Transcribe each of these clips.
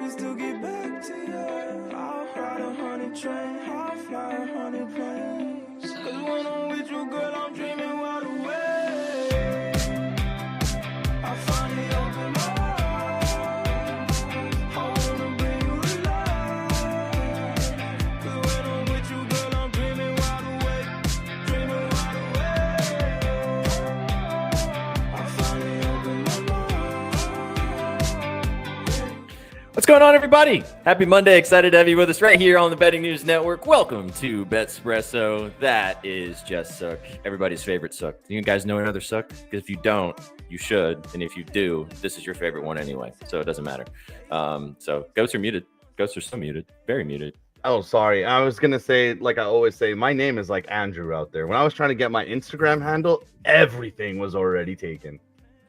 is to get back to you. I'll ride 100 trains, I'll fly 100 planes. 'Cause when I'm with you, girl, I'm dreaming wide awake. I finally open my eyes. I wanna bring you to life. 'Cause when I'm with you, girl, I'm dreaming wide awake. Dreaming wide awake. I finally open my mind. What's going on, everybody? Happy Monday. Excited to have you with us right here on the Betting News Network. Welcome to BETSPRESSO. That is just Suck, everybody's favorite Suck. Do you guys know another Suck? Because if you don't, you should. And if you do, this is your favorite one anyway. So it doesn't matter. So ghosts are muted. Ghosts are so muted. Very muted. Oh, sorry. I was going to say, like I always say, my name is like Andrew out there. When I was trying to get my Instagram handle, everything was already taken.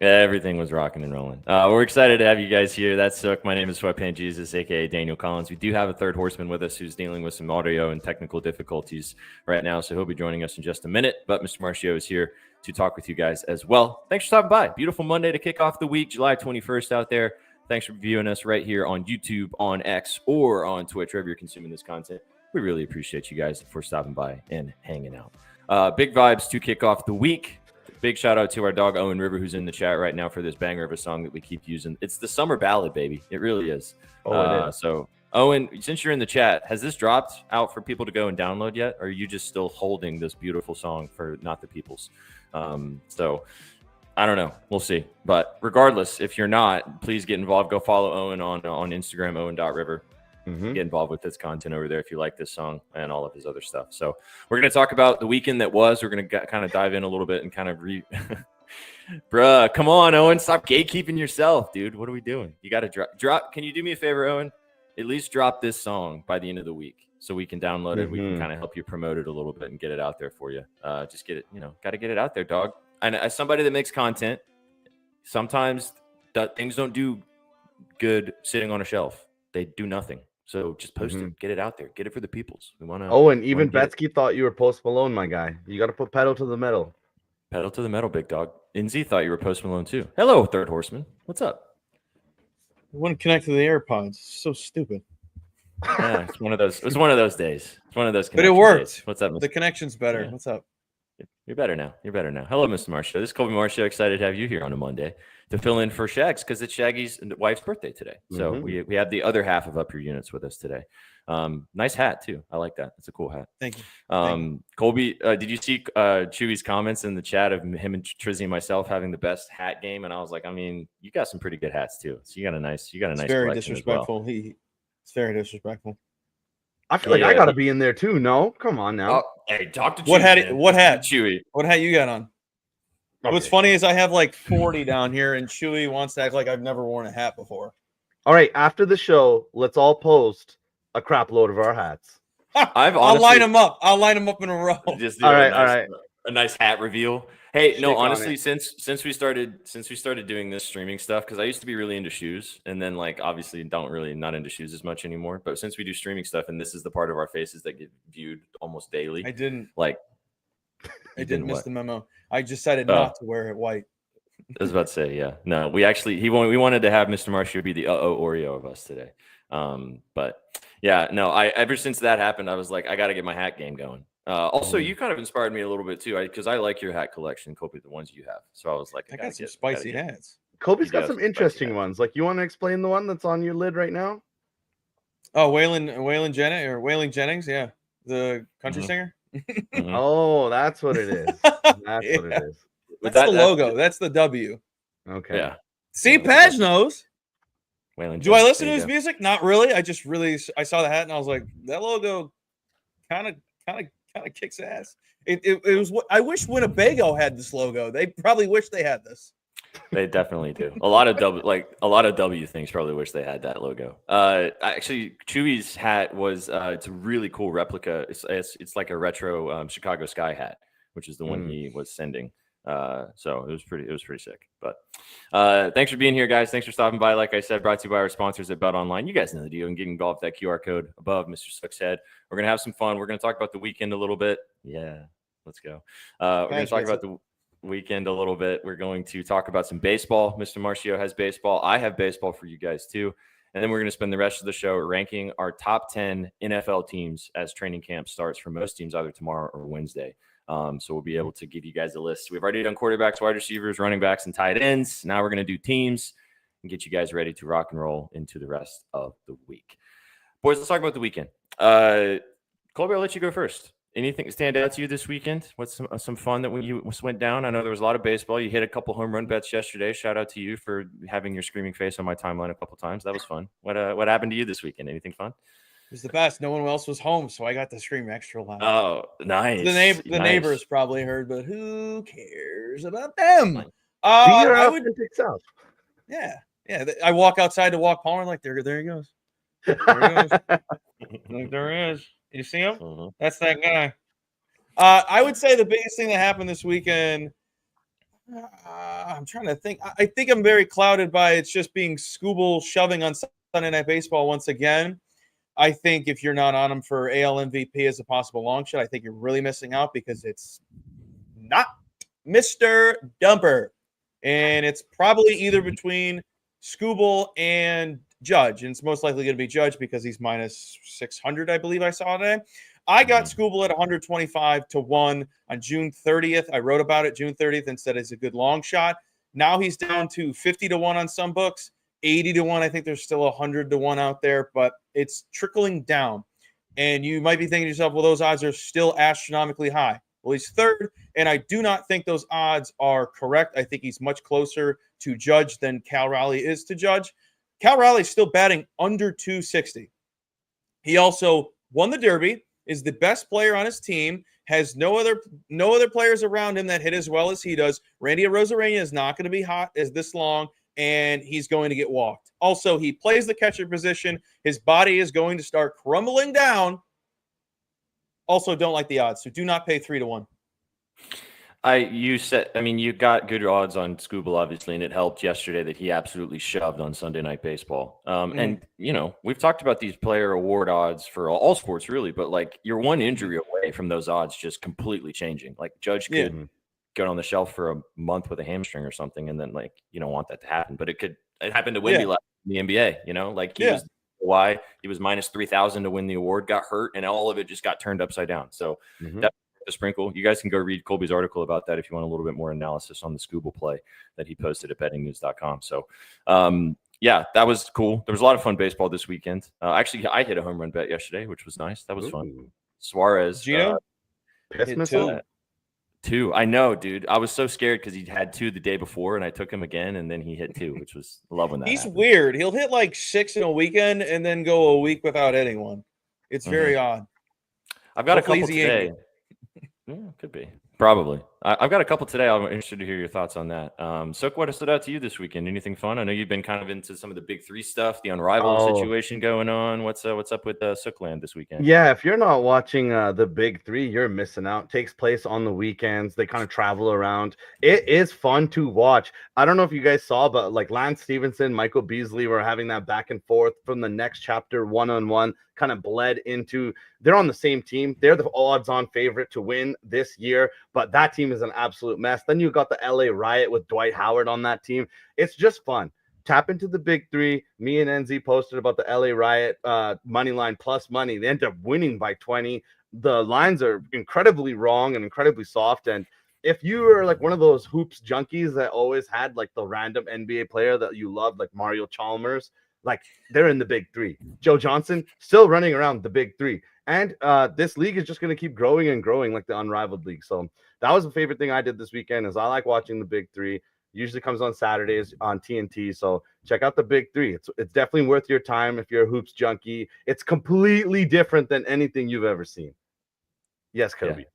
Everything was rocking and rolling. We're excited to have you guys here. That's Sook. My name is Sweatpant Jesus, aka Daniel Collins. We do have a third horseman with us who's dealing with some audio and technical difficulties right now, so he'll be joining us in just a minute. But Mr. Marcio is here to talk with you guys as well. Thanks for stopping by. Beautiful Monday to kick off the week, July 21st out there. Thanks for viewing us right here on YouTube, on X, or on Twitch, wherever you're consuming this content. We really appreciate you guys for stopping by and hanging out. Big vibes to kick off the week. Big shout out to our dog Owen River, who's in the chat right now for this banger of a song that we keep using. It's the summer ballad, baby. It really is. Oh, it is. So, Owen, since you're in the chat, has this dropped out for people to go and download yet? Or are you just still holding this beautiful song for Not the Peoples? So, I don't know. We'll see. But regardless, if you're not, please get involved. Go follow Owen on Instagram, owen.river. Get involved with his content over there if you like this song and all of his other stuff. So we're going to talk about the weekend that was. We're going to kind of dive in a little bit and kind of Bruh, come on, Owen. Stop gatekeeping yourself, dude. What are we doing? You got to drop. Can you do me a favor, Owen? At least drop this song by the end of the week so we can download it. We can kind of help you promote it a little bit and get it out there for you. Just get it, got to get it out there, dog. And as somebody that makes content, sometimes things don't do good sitting on a shelf. They do nothing. So just post it, get it out there, get it for the peoples. We want to. Oh, and even Betsky thought you were Post Malone, my guy. You got to put pedal to the metal. Pedal to the metal, big dog. Inzi thought you were Post Malone too. Hello, third horseman. What's up? I want to connect to the AirPods. So stupid. Yeah, it's one of those. It was one of those days. It's one of those. But it worked. Days. What's up? The connection's better. Yeah. What's up? You're better now. You're better now. Hello, Mr. Marcio. This is Colby Marcio. Excited to have you here on a Monday to fill in for Shags because it's Shaggy's wife's birthday today. So we have the other half of Up Your Units with us today. Nice hat too. I like that. It's a cool hat. Thank you. Colby, did you see Chewy's comments in the chat of him and Trizzy and myself having the best hat game? And I was like, I mean, you got some pretty good hats too. So you got a nice very disrespectful. It's very disrespectful. I feel like I got to be in there too. No, come on now. Hey, talk to Chewy. What hat? Chewy. What hat you got on? Okay. What's funny is I have like 40 down here, and Chewy wants to act like I've never worn a hat before. All right, after the show, let's all post a crap load of our hats. I'll line them up. I'll line them up in a row. Just all right. A nice hat reveal. Hey, no, Stick honestly, since we started doing this streaming stuff, because I used to be really into shoes, and then like obviously not into shoes as much anymore. But since we do streaming stuff, and this is the part of our faces that get viewed almost daily, I didn't miss the memo. I decided not to wear it white. I was about to say, yeah. No, we wanted to have Mr. Marcio be the Oreo of us today. But yeah, no, ever since that happened, I was like, I got to get my hat game going. Also, you kind of inspired me a little bit too, because I like your hat collection, Kobe, the ones you have. So I was like, I got some spicy hats. Kobe's got some interesting ones. Like, you want to explain the one that's on your lid right now? Oh, Waylon Jennings, yeah, the country singer. Oh, that's what it is. That's what it is. That's the logo. That's the W. Okay. Yeah. See, Page knows. Waylon Do I listen to his music? Not really. I saw the hat and I was like, that logo kind of kicks ass. It was what I wish Winnebago had this logo. They probably wish they had this. They definitely do. A lot of W things probably wish they had that logo. Actually, Chewy's hat was it's a really cool replica. It's like a retro Chicago Sky hat, which is the one he was sending. So it was pretty sick. But thanks for being here, guys. Thanks for stopping by. Like I said, brought to you by our sponsors at BetOnline. You guys know the deal. And get involved with that QR code above Mr. Sook's head. We're gonna have some fun. We're gonna talk about the weekend a little bit. Yeah, let's go. We're gonna talk about the weekend a little bit. We're going to talk about some baseball. Mr. Marcio has baseball. I have baseball for you guys too. And then we're going to spend the rest of the show ranking our top 10 NFL teams as training camp starts for most teams either tomorrow or Wednesday. So we'll be able to give you guys a list. We've already done quarterbacks, wide receivers, running backs, and tight ends. Now we're going to do teams and get you guys ready to rock and roll into the rest of the week. Boys, let's talk about the weekend. Colby, I'll let you go first. Anything stand out to you this weekend? What's some fun that went down? I know there was a lot of baseball. You hit a couple home run bets yesterday. Shout out to you for having your screaming face on my timeline a couple times. That was fun. What happened to you this weekend? Anything fun? It was the best. No one else was home, so I got to scream extra loud. Oh, nice. The neighbors probably heard, but who cares about them? Be your I would. authentic self. Yeah. I walk outside to walk Palmer, like there he goes. There he goes. Like, there he is. You see him? Mm-hmm. That's that guy. I would say the biggest thing that happened this weekend. I'm trying to think. I think I'm very clouded by it's just being Scooble shoving on Sunday Night Baseball once again. I think if you're not on him for AL MVP as a possible long shot, I think you're really missing out because it's not Mr. Dumper. And it's probably either between Scooble and Judge. And it's most likely going to be Judge because he's minus 600, I believe I saw today. I got Scooble at 125 to 1 on June 30th. I wrote about it June 30th and said it's a good long shot. Now he's down to 50 to 1 on some books, 80 to 1. I think there's still 100 to 1 out there, but it's trickling down. And you might be thinking to yourself, well, those odds are still astronomically high. Well, he's third, and I do not think those odds are correct. I think he's much closer to Judge than Cal Raleigh is to Judge. Cal Raleigh's still batting under 260. He also won the Derby, is the best player on his team, has no other players around him that hit as well as he does. Randy Arozarena is not going to be hot as this long, and he's going to get walked. Also, he plays the catcher position. His body is going to start crumbling down. Also, don't like the odds, so do not pay 3 to 1. You got good odds on Scooble, obviously, and it helped yesterday that he absolutely shoved on Sunday Night Baseball. And, we've talked about these player award odds for all sports, really, but, like, you're one injury away from those odds just completely changing. Like, Judge could get on the shelf for a month with a hamstring or something, and then, like, you don't want that to happen. But it happened to Wemby last in the NBA, like, he was minus 3,000 to win the award, got hurt, and all of it just got turned upside down. So that's a sprinkle. You guys can go read Colby's article about that if you want a little bit more analysis on the Scooble play that he posted at bettingnews.com. So, that was cool. There was a lot of fun baseball this weekend. Actually, I hit a home run bet yesterday, which was nice. That was fun. Suarez. Gino? Two. I know, dude. I was so scared because he had 2 the day before, and I took him again, and then he hit 2, which was love when that He's happened. weird. He'll hit like 6 in a weekend and then go a week without hitting one. It's very odd. I've got Hopefully a couple he's today. Yeah, could be. Probably. I've got a couple today. I'm interested to hear your thoughts on that. Sook, what stood out to you this weekend? Anything fun? I know you've been kind of into some of the big 3 stuff, the Unrivaled situation going on. What's up with Sookland this weekend? Yeah, if you're not watching the big 3, you're missing out. It takes place on the weekends. They kind of travel around. It is fun to watch. I don't know if you guys saw, but like Lance Stevenson, Michael Beasley were having that back and forth from the next chapter, one-on-one, kind of bled into. They're on the same team. They're the odds-on favorite to win this year, but that team is an absolute mess. Then you got the LA Riot with Dwight Howard on that team. It's just fun. Tap into the big 3. Me and NZ posted about the LA Riot money line plus money. They ended up winning by 20. The lines are incredibly wrong and incredibly soft. And if you are like one of those hoops junkies that always had like the random NBA player that you loved, like Mario Chalmers, like they're in the big 3. Joe Johnson still running around the big 3. And this league is just going to keep growing and growing like the Unrivaled League. So that was the favorite thing I did this weekend is I like watching the big 3. Usually comes on Saturdays on TNT. So check out the big 3. It's definitely worth your time if you're a hoops junkie. It's completely different than anything you've ever seen. Yes, Kobe. Yeah.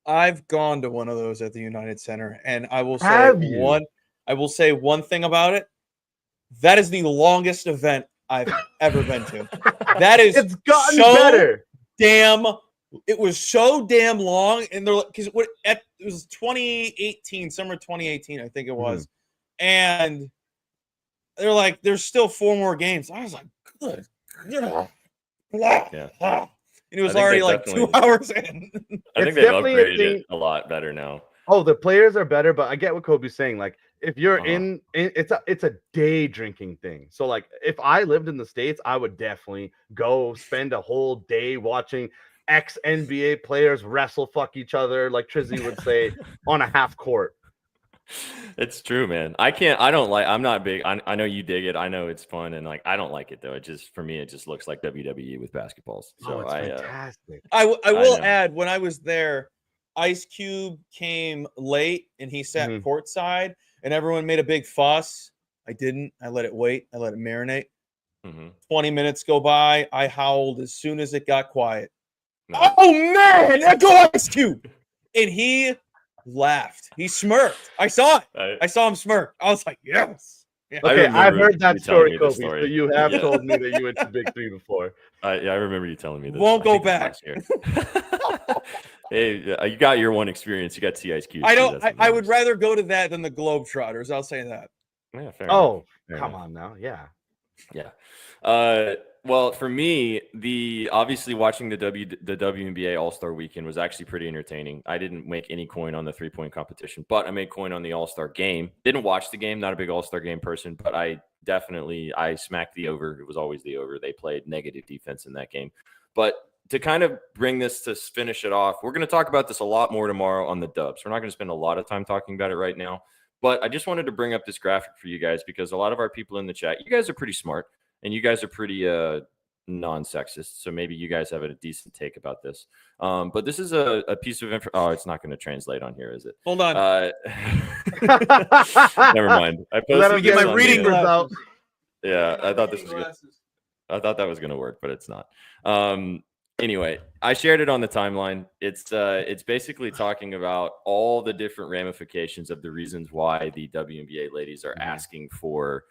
I've gone to one of those at the United Center, and I will say one thing about it. That is the longest event I've ever been to. That is it's gotten better. It was so damn long, and they're like, because it was 2018, summer 2018, I think it was, and they're like, there's still 4 more games. I was like, good, Yeah. and it was already like 2 hours in. I think they've upgraded it a lot better now. Oh, the players are better, but I get what Kobe's saying. Like, if you're Uh-huh. in it's a day drinking thing. So like, if I lived in the States, I would definitely go spend a whole day watching ex NBA players wrestle fuck each other, like Trizzy would say, on a half court. It's true, man. I'm not big. I know you dig it. I know it's fun. And like, I don't like it though. For me, it just looks like WWE with basketballs. So It's fantastic. I will know. add, when I was there, Ice Cube came late and he sat Mhm. courtside and everyone made a big fuss. I didn't. I let it wait. I let it marinate. Mhm. 20 minutes go by. I howled as soon as it got quiet. No. Oh, man, that go Ice Cube. And he laughed. He smirked. I saw it. I saw him smirk. I was like, yes. Yeah. Okay, I've remember heard that you telling story, me Kobe. this story. So you have Yeah. told me that you went to Big Three before. I remember you telling me this. Won't I go think it was back. last year. Hey, you got your one experience. You got to see Ice Cube. I too. don't. That's what I would matters. rather go to that than the Globetrotters. I'll say that. Yeah, fair enough. Oh, Fair come enough. on now. Yeah. Yeah. Well, for me, obviously watching the WNBA All-Star Weekend was actually pretty entertaining. I didn't make any coin on the 3-point competition, but I made coin on the All-Star game. Didn't watch the game, not a big All-Star game person, but I smacked the over. It was always the over. They played negative defense in that game. But to kind of bring this to finish it off, we're going to talk about this a lot more tomorrow on the Dubs. We're not going to spend a lot of time talking about it right now, but I just wanted to bring up this graphic for you guys because a lot of our people in the chat, you guys are pretty smart. And you guys are pretty non-sexist, so maybe you guys have a decent take about this. But this is a piece of info. Oh, it's not going to translate on here, is it? Hold on. Never mind. I Let posted him this get my on reading the, results. Yeah, I thought this was good. I thought that was going to work, but it's not. Anyway, I shared it on the timeline. It's basically talking about all the different ramifications of the reasons why the WNBA ladies are asking for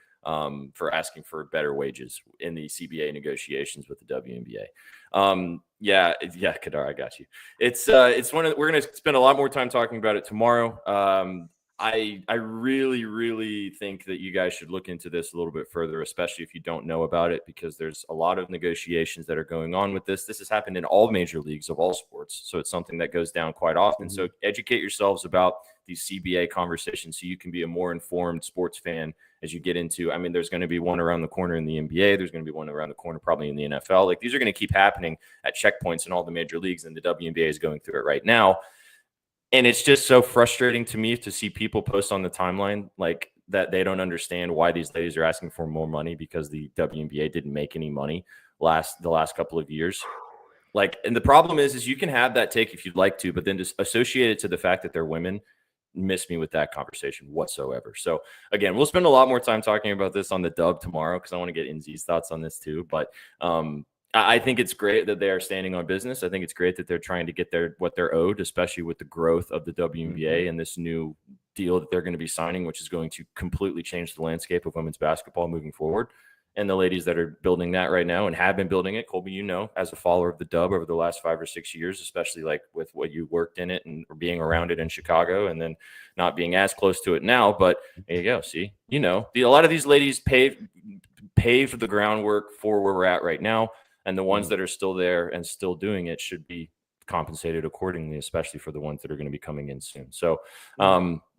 better wages in the CBA negotiations with the WNBA. Yeah, Kadar, I got you. It's we're going to spend a lot more time talking about it tomorrow. I really, really think that you guys should look into this a little bit further, especially if you don't know about it, because there's a lot of negotiations that are going on with this. This has happened in all major leagues of all sports. So it's something that goes down quite often. So educate yourselves about these CBA conversations so you can be a more informed sports fan as you get into, I mean, there's going to be one around the corner in the NBA. There's going to be one around the corner probably in the NFL. Like, these are going to keep happening at checkpoints in all the major leagues, and the WNBA is going through it right now. And it's just so frustrating to me to see people post on the timeline like that they don't understand why these ladies are asking for more money because the WNBA didn't make any money the last couple of years. Like, and the problem is you can have that take if you'd like to, but then just associate it to the fact that they're women. Miss me with that conversation whatsoever. So again, we'll spend a lot more time talking about this on the Dub tomorrow because I want to get NZ's thoughts on this too. But I think it's great that they are standing on business. I think it's great that they're trying to get what they're owed, especially with the growth of the WNBA and this new deal that they're going to be signing, which is going to completely change the landscape of women's basketball moving forward. And the ladies that are building that right now and have been building it, Colby, you know, as a follower of the Dub over the last 5 or 6 years, especially like with what you worked in it and being around it in Chicago and then not being as close to it now. But there you go. See, you know, a lot of these ladies paved the groundwork for where we're at right now. And the ones that are still there and still doing it should be compensated accordingly, especially for the ones that are going to be coming in soon. So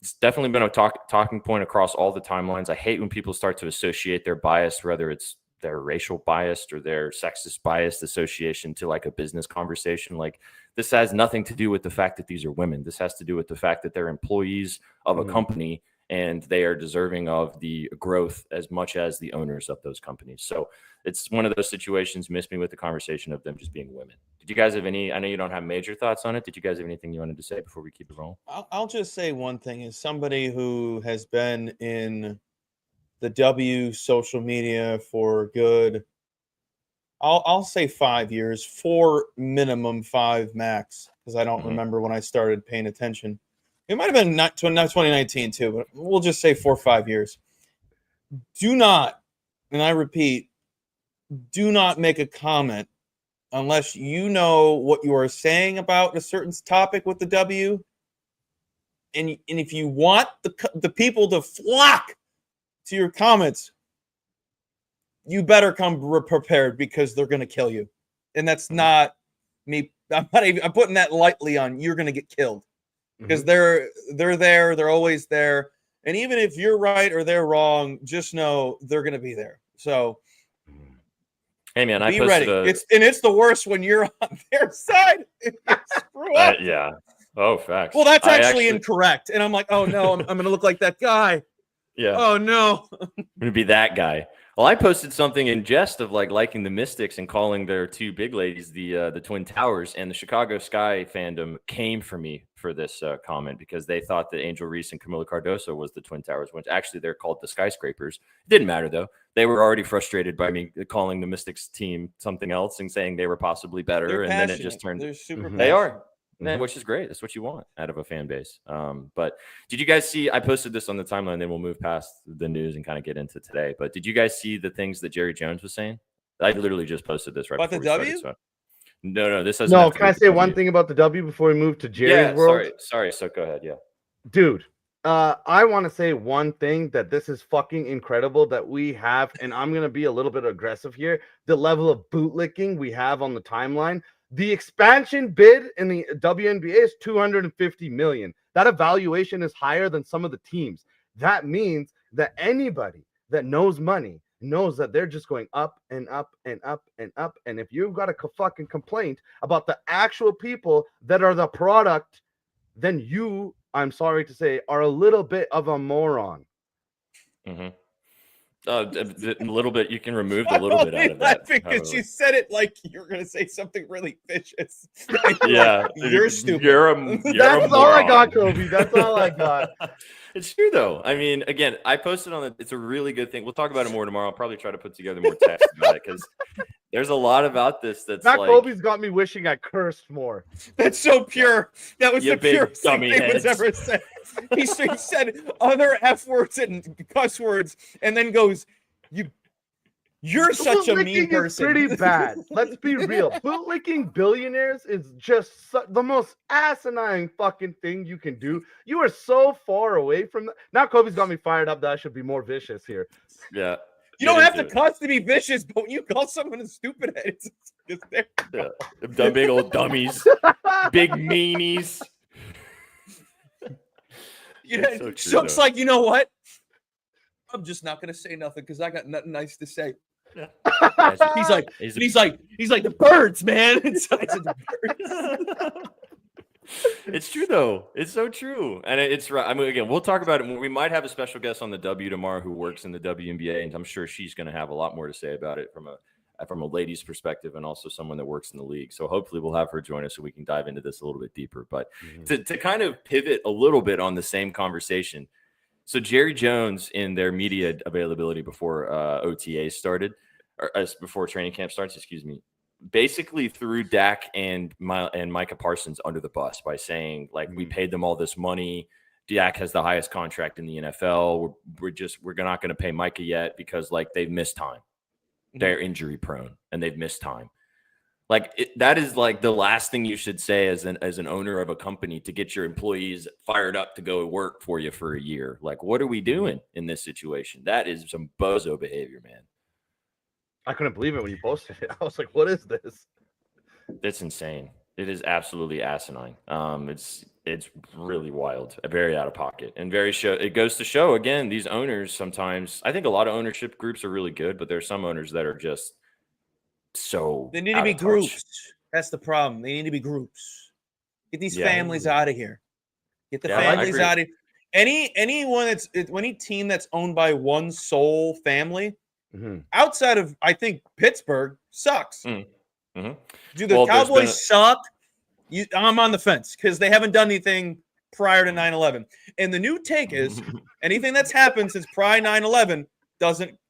it's definitely been a talking point across all the timelines. I hate when people start to associate their bias, whether it's their racial bias or their sexist biased association, to like a business conversation. Like, this has nothing to do with the fact that these are women. This has to do with the fact that they're employees of a company and they are deserving of the growth as much as the owners of those companies. So it's one of those situations. Miss me with the conversation of them just being women. Did you guys have any? I know you don't have major thoughts on it. Did you guys have anything you wanted to say before we keep it rolling? I'll just say one thing. As somebody who has been in the W social media for good, I'll say 5 years, 4 minimum, 5 max, because I don't remember when I started paying attention. It might have been not 2019 too, but we'll just say 4 or 5 years. Do not, and I repeat, do not make a comment unless you know what you are saying about a certain topic with the W. And if you want the people to flock to your comments, you better come prepared because they're going to kill you. And that's not me. I'm putting that lightly on. You're going to get killed. because they're there, they're always there. And even if you're right or they're wrong, just know they're going to be there. So hey man, I be posted ready. It's the worst when you're on their side. Screw up. yeah. Oh, facts. Well, that's actually incorrect. And I'm like, oh no, I'm going to look like that guy. Yeah. Oh no. I'm gonna be that guy. Well, I posted something in jest of liking the Mystics and calling their two big ladies the Twin Towers, and the Chicago Sky fandom came for me for this comment because they thought that Angel Reese and Camila Cardoso was the Twin Towers, which actually they're called the Skyscrapers. It didn't matter though; they were already frustrated by me calling the Mystics team something else and saying they were possibly better, They're and passionate. then it just turned. They're super. They are. Which is great. That's what you want out of a fan base. But did you guys see? I posted this on the timeline. Then we'll move past the news and kind of get into today. But did you guys see the things that Jerry Jones was saying? I literally just posted this right about before the W. Started, so. No, this has no. Can I say one thing about the W before we move to Jerry's world? Sorry. So go ahead. Yeah, dude. I want to say one thing that this is fucking incredible that we have, and I'm gonna be a little bit aggressive here. The level of bootlicking we have on the timeline. The expansion bid in the WNBA is $250 million. That evaluation is higher than some of the teams. That means that anybody that knows money knows that they're just going up and up and up and up. And if you've got a fucking complaint about the actual people that are the product, then you, I'm sorry to say, are a little bit of a moron. A little bit. You can remove the little bit out of that because you said it like you're going to say something really vicious. Yeah, you're stupid. That's all I got, Kobe. That's all I got. It's true though. I mean, again, I posted on it. It's a really good thing. We'll talk about it more tomorrow. I'll probably try to put together more text about it because there's a lot about this that's Matt Kobe's got me wishing I cursed more. That's so pure. That was the purest thing dummy was ever said. He said other F words and cuss words, and then goes, "You're such a mean person." Pretty bad. Let's be real. Bootlicking billionaires is just the most asinine fucking thing you can do. You are so far away from that. Now Kobe's got me fired up that I should be more vicious here. Yeah. You don't have to cuss to be vicious, but when you call someone a stupid head, it's there. Yeah. Dumb big old dummies, big meanies. So it's like, you know what? I'm just not gonna say nothing because I got nothing nice to say. Yeah. He's like the birds, man. The birds. It's true though. It's so true, and it's right. I mean, again, we'll talk about it. We might have a special guest on the W tomorrow who works in the WNBA, and I'm sure she's going to have a lot more to say about it from a lady's perspective, and also someone that works in the league. So hopefully, we'll have her join us so we can dive into this a little bit deeper. But to kind of pivot a little bit on the same conversation, so Jerry Jones in their media availability before OTA started, or before training camp starts, excuse me, basically threw Dak and Micah Parsons under the bus by saying, like, we paid them all this money. Dak has the highest contract in the NFL. We're not going to pay Micah yet because, like, they've missed time. They're injury prone and they've missed time. Like, that is like the last thing you should say as an owner of a company to get your employees fired up to go work for you for a year. Like, what are we doing in this situation? That is some bozo behavior, man. I couldn't believe it when you posted it. I was like, what is this? It's insane. It is absolutely asinine. It's really wild, very out of pocket, and it goes to show, again, these owners sometimes, I think a lot of ownership groups are really good, but there's some owners that are just so they need to be groups. That's the problem. They need to be groups. Get these families out of here. Get the families out of here. Any team that's owned by one sole family, outside of, I think, Pittsburgh, sucks. Do the Cowboys suck? I'm on the fence because they haven't done anything prior to 9/11. And the new take is anything that's happened since prior 9/11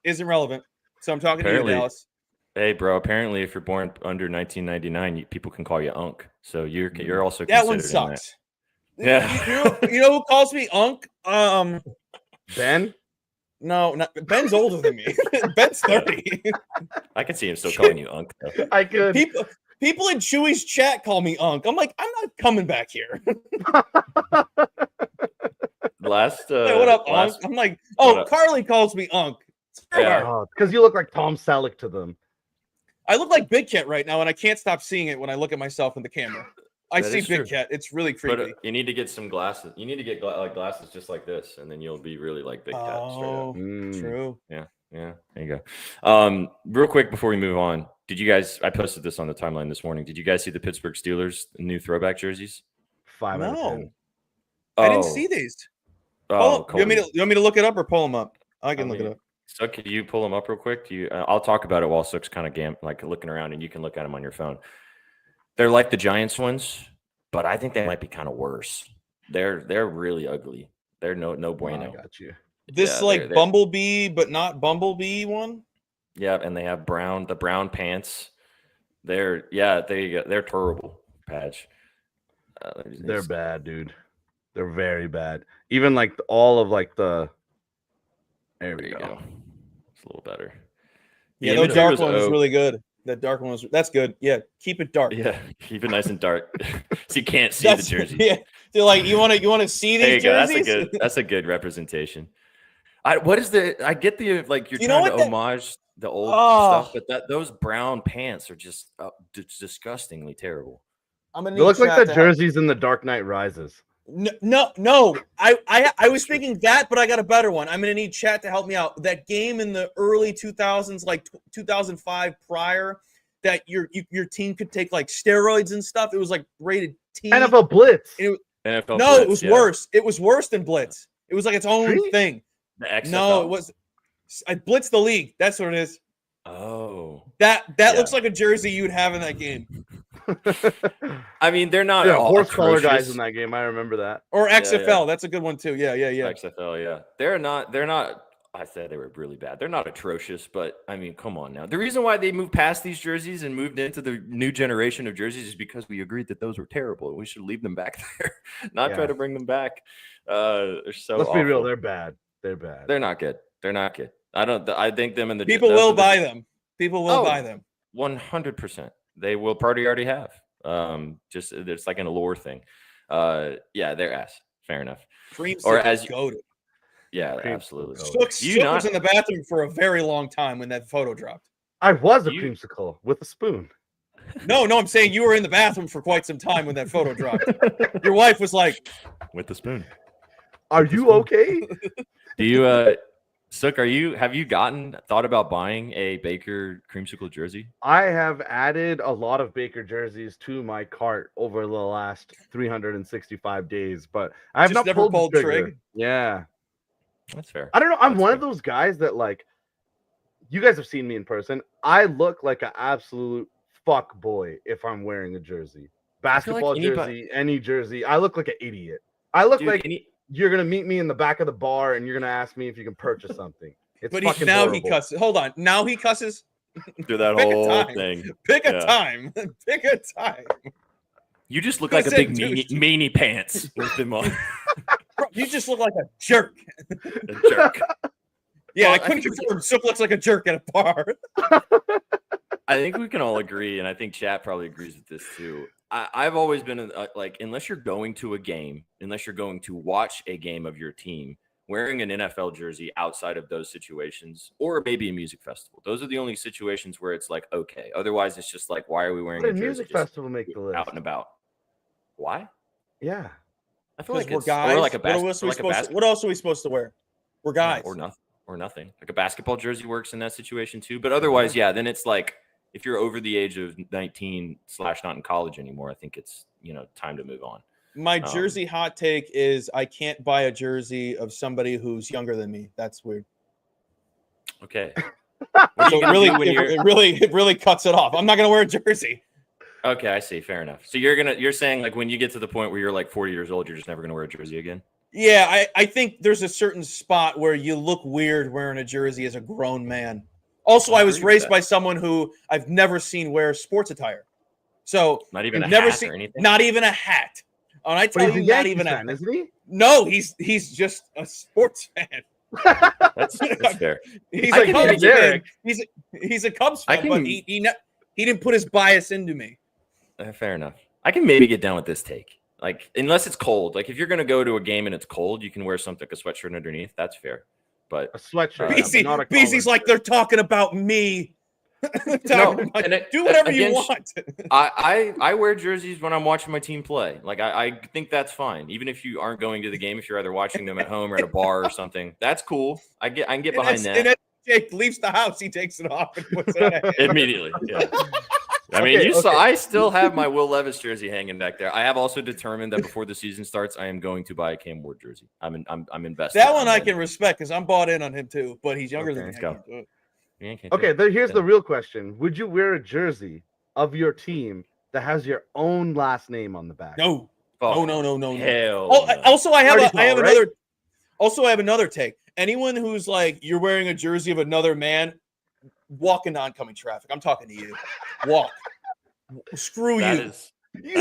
isn't relevant. So I'm talking to you, Dallas. Hey, bro. Apparently, if you're born under 1999, people can call you Unc. So you're also that one sucks. Yeah. You know who calls me Unc? Ben. No, Ben's older than me. Ben's 30. I can see him still calling you Unc, though. I could. People in Chewy's chat call me Unc. I'm like, I'm not coming back here. What up, Unc? I'm like, Carly calls me Unc. Because you look like Tom Selleck to them. I look like Big Cat right now, and I can't stop seeing it when I look at myself in the camera. I That see is Big true. Cat. It's really But creepy. you need to get some glasses. You need to get like glasses just like this, and then you'll be really like Big Cat. Straight up. Oh, true. Yeah. There you go. Real quick before we move on, did you guys? I posted this on the timeline this morning. Did you guys see the Pittsburgh Steelers new throwback jerseys? 5 out of 10. No, I didn't see these. Oh, You want me to look it up or pull them up? I can look it up. So could you pull them up real quick? I'll talk about it while Sook's kind of like looking around, and you can look at them on your phone. They're like the Giants ones, but I think they might be kind of worse. They're really ugly. They're no bueno. I got you. This they're Bumblebee, but not Bumblebee one. Yeah, and they have the brown pants. There you go. They're terrible, Patch. They're bad, dude. They're very bad. Even like all of like the. There we go. It's a little better. Yeah, the dark one was really good. That dark one that's good. Yeah, keep it dark. Yeah, keep it nice and dark, so you can't see the jersey. Yeah, they're like you want to see these jerseys. That's a good representation. I get the like you're trying to homage the old stuff, but those brown pants are just disgustingly terrible. They look like the jerseys in The Dark Knight Rises. No. I was thinking that, but I got a better one. I'm gonna need chat to help me out. That game in the early 2000s, like 2005 prior, that your team could take like steroids and stuff. It was like rated T. NFL Blitz. NFL Blitz, it was worse. It was worse than Blitz. It was like its own thing. The XFL? No, it was. I Blitz the League. That's what it is. Oh, that looks like a jersey you'd have in that game. I mean, they're not horse color guys in that game. I remember that. Or XFL, that's a good one too. Yeah. XFL, yeah. They're not. I said they were really bad. They're not atrocious, but I mean, come on now. The reason why they moved past these jerseys and moved into the new generation of jerseys is because we agreed that those were terrible. We should leave them back there, not try to bring them back. They're so. Let's be real. They're bad. They're bad. They're not good. I think them and the people will buy them. People will buy them. 100%. They will probably already have. Just it's like an allure thing. Yeah, they're ass. Fair enough. Or as goated. Yeah, absolutely. Sook was in the bathroom for a very long time when that photo dropped. I was a creamsicle with a spoon. No, I'm saying you were in the bathroom for quite some time when that photo dropped. Your wife was like, with the spoon. Are you okay? Do you Sook, have you thought about buying a Baker creamsicle jersey? I have added a lot of Baker jerseys to my cart over the last 365 days, but I have not pulled the trigger. Yeah. That's fair. I don't know. I'm one of those guys that, like, you guys have seen me in person. I look like an absolute fuck boy if I'm wearing a jersey. Basketball jersey, any jersey. I look like an idiot. I look you're going to meet me in the back of the bar and you're going to ask me if you can purchase something. It's but fucking now horrible. He cusses. Hold on. Now he cusses. Do that whole thing. Pick a time. Pick a time. You just look like a big meanie pants with them on. Bro, you just look like a jerk. A jerk. Yeah, I couldn't confirm. Sook looks like a jerk at a bar. I think we can all agree, and I think chat probably agrees with this too. I've always been like, unless you're going to a game, unless you're going to watch a game of your team, wearing an NFL jersey outside of those situations, or maybe a music festival. Those are the only situations where it's like, okay. Otherwise, it's just like, why are we wearing a jersey? Music festival make the list out and about? Why? Yeah, I feel like we're guys. Or like a what else are we supposed to wear? We're guys. Or nothing. Like a basketball jersey works in that situation too. But otherwise, then it's like, if you're over the age of 19 / not in college anymore, I think it's, time to move on. My jersey hot take is I can't buy a jersey of somebody who's younger than me. That's weird. Okay. So it really cuts it off. I'm not going to wear a jersey. Okay, I see. Fair enough. So you're saying like when you get to the point where you're like 40 years old, you're just never going to wear a jersey again? Yeah, I think there's a certain spot where you look weird wearing a jersey as a grown man. Also, I was raised by someone who I've never seen wear sports attire. So not even a hat or anything? Not even a hat. And I tell you, not even a fan, isn't he? No, he's just a sports fan. That's fair. He's a Cubs fan. He's a Cubs fan, but he didn't put his bias into me. Fair enough. I can maybe get down with this take. Like, unless it's cold. Like, if you're going to go to a game and it's cold, you can wear something like a sweatshirt underneath. That's fair. But a sweatshirt. BC's like, they're talking about me. Do whatever you want. I wear jerseys when I'm watching my team play. Like I think that's fine, even if you aren't going to the game. If you're either watching them at home or at a bar or something, that's cool. I can get behind that. And as Jake leaves the house, he takes it off and puts it on immediately. Yeah. I mean, you saw. I still have my Will Levis jersey hanging back there. I have also determined that before the season starts, I am going to buy a Cam Ward jersey. I'm invested. That one I can respect because I'm bought in on him too. But he's younger than me. Okay, here's the real question: would you wear a jersey of your team that has your own last name on the back? No. Oh, No. Hell. Oh, no. also I have right? another. Also, I have another take. Anyone who's like, you're wearing a jersey of another man, walk into oncoming traffic. I'm talking to you. Walk. Screw you.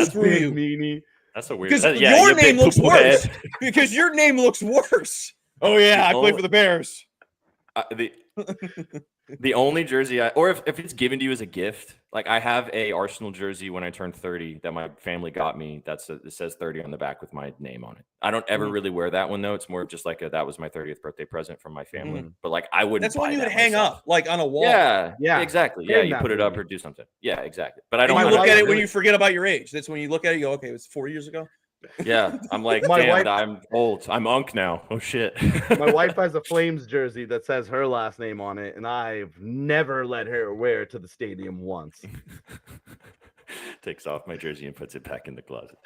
Screw you. Meanie. That's a weird. Because your name looks worse. Because your name looks worse. Oh yeah, I play for the Bears. The only jersey or if it's given to you as a gift, like I have a Arsenal jersey when I turned 30 that my family got me. It says 30 on the back with my name on it. I don't ever really wear that one though. It's more of just like that was my 30th birthday present from my family. But like I wouldn't. That's when you would hang up like on a wall. Yeah, exactly. Yeah, you put it up or do something. Yeah, exactly. But I don't look at it when you forget about your age. That's when you look at it. You go, okay, it was 4 years ago. Yeah, I'm like, damn, I'm old. I'm Unk now. Oh shit. My wife has a Flames jersey that says her last name on it, and I've never let her wear it to the stadium once. Takes off my jersey and puts it back in the closet.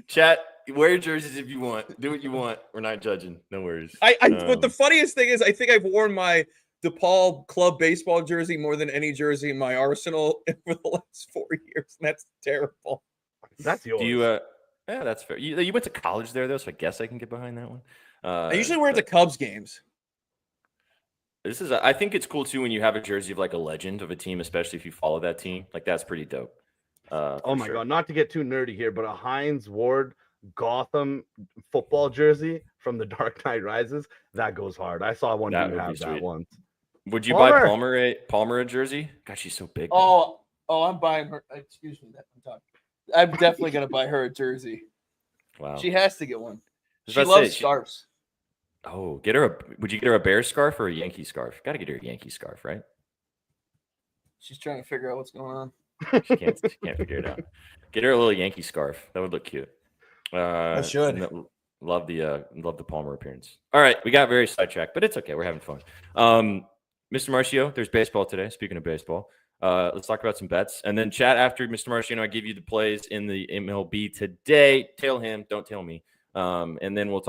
Chat, wear jerseys if you want. Do what you want. We're not judging. No worries. But the funniest thing is, I think I've worn my DePaul club baseball jersey more than any jersey in my arsenal for the last 4 years. And that's terrible. That's yours. Do you? Yeah, that's fair. You went to college there, though, so I guess I can get behind that one. I usually wear it to Cubs games. I think it's cool, too, when you have a jersey of, like, a legend of a team, especially if you follow that team. Like, that's pretty dope. Oh, my God. Not to get too nerdy here, but a Hines Ward Gotham football jersey from The Dark Knight Rises, that goes hard. I saw one dude have that once. Would you buy Palmer a jersey? God, she's so big. Oh, I'm buying her. Excuse me. I'm definitely going to buy her a jersey. Wow. She has to get one. She loves scarves. Oh, would you get her a Bears scarf or a Yankee scarf? Got to get her a Yankee scarf, right? She's trying to figure out what's going on. She can't figure it out. Get her a little Yankee scarf. That would look cute. I should. Love the Palmer appearance. All right, we got very sidetracked, but it's okay. We're having fun. Mr. Marcio, there's baseball today. Speaking of baseball. Let's talk about some bets. And then chat after Mr. Marciano, I give you the plays in the MLB today. Tail him, don't tail me. And then we'll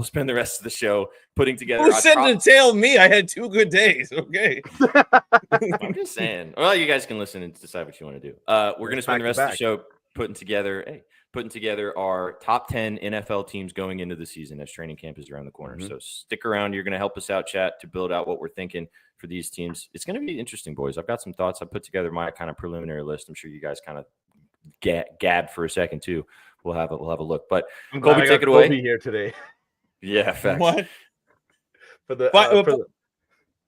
spend the rest of the show putting together. Who said to tail me? I had 2 good days. Okay. I'm just saying. Well, you guys can listen and decide what you want to do. We're going to spend the rest of the show putting together our top 10 NFL teams going into the season as training camp is around the corner. So stick around. You're going to help us out, chat, to build out what we're thinking for these teams. It's going to be interesting, boys. I've got some thoughts. I put together my kind of preliminary list. I'm sure you guys kind of gab for a second too. We'll have a look. But Colby, take it away. Colby here today. Yeah, facts. What? Go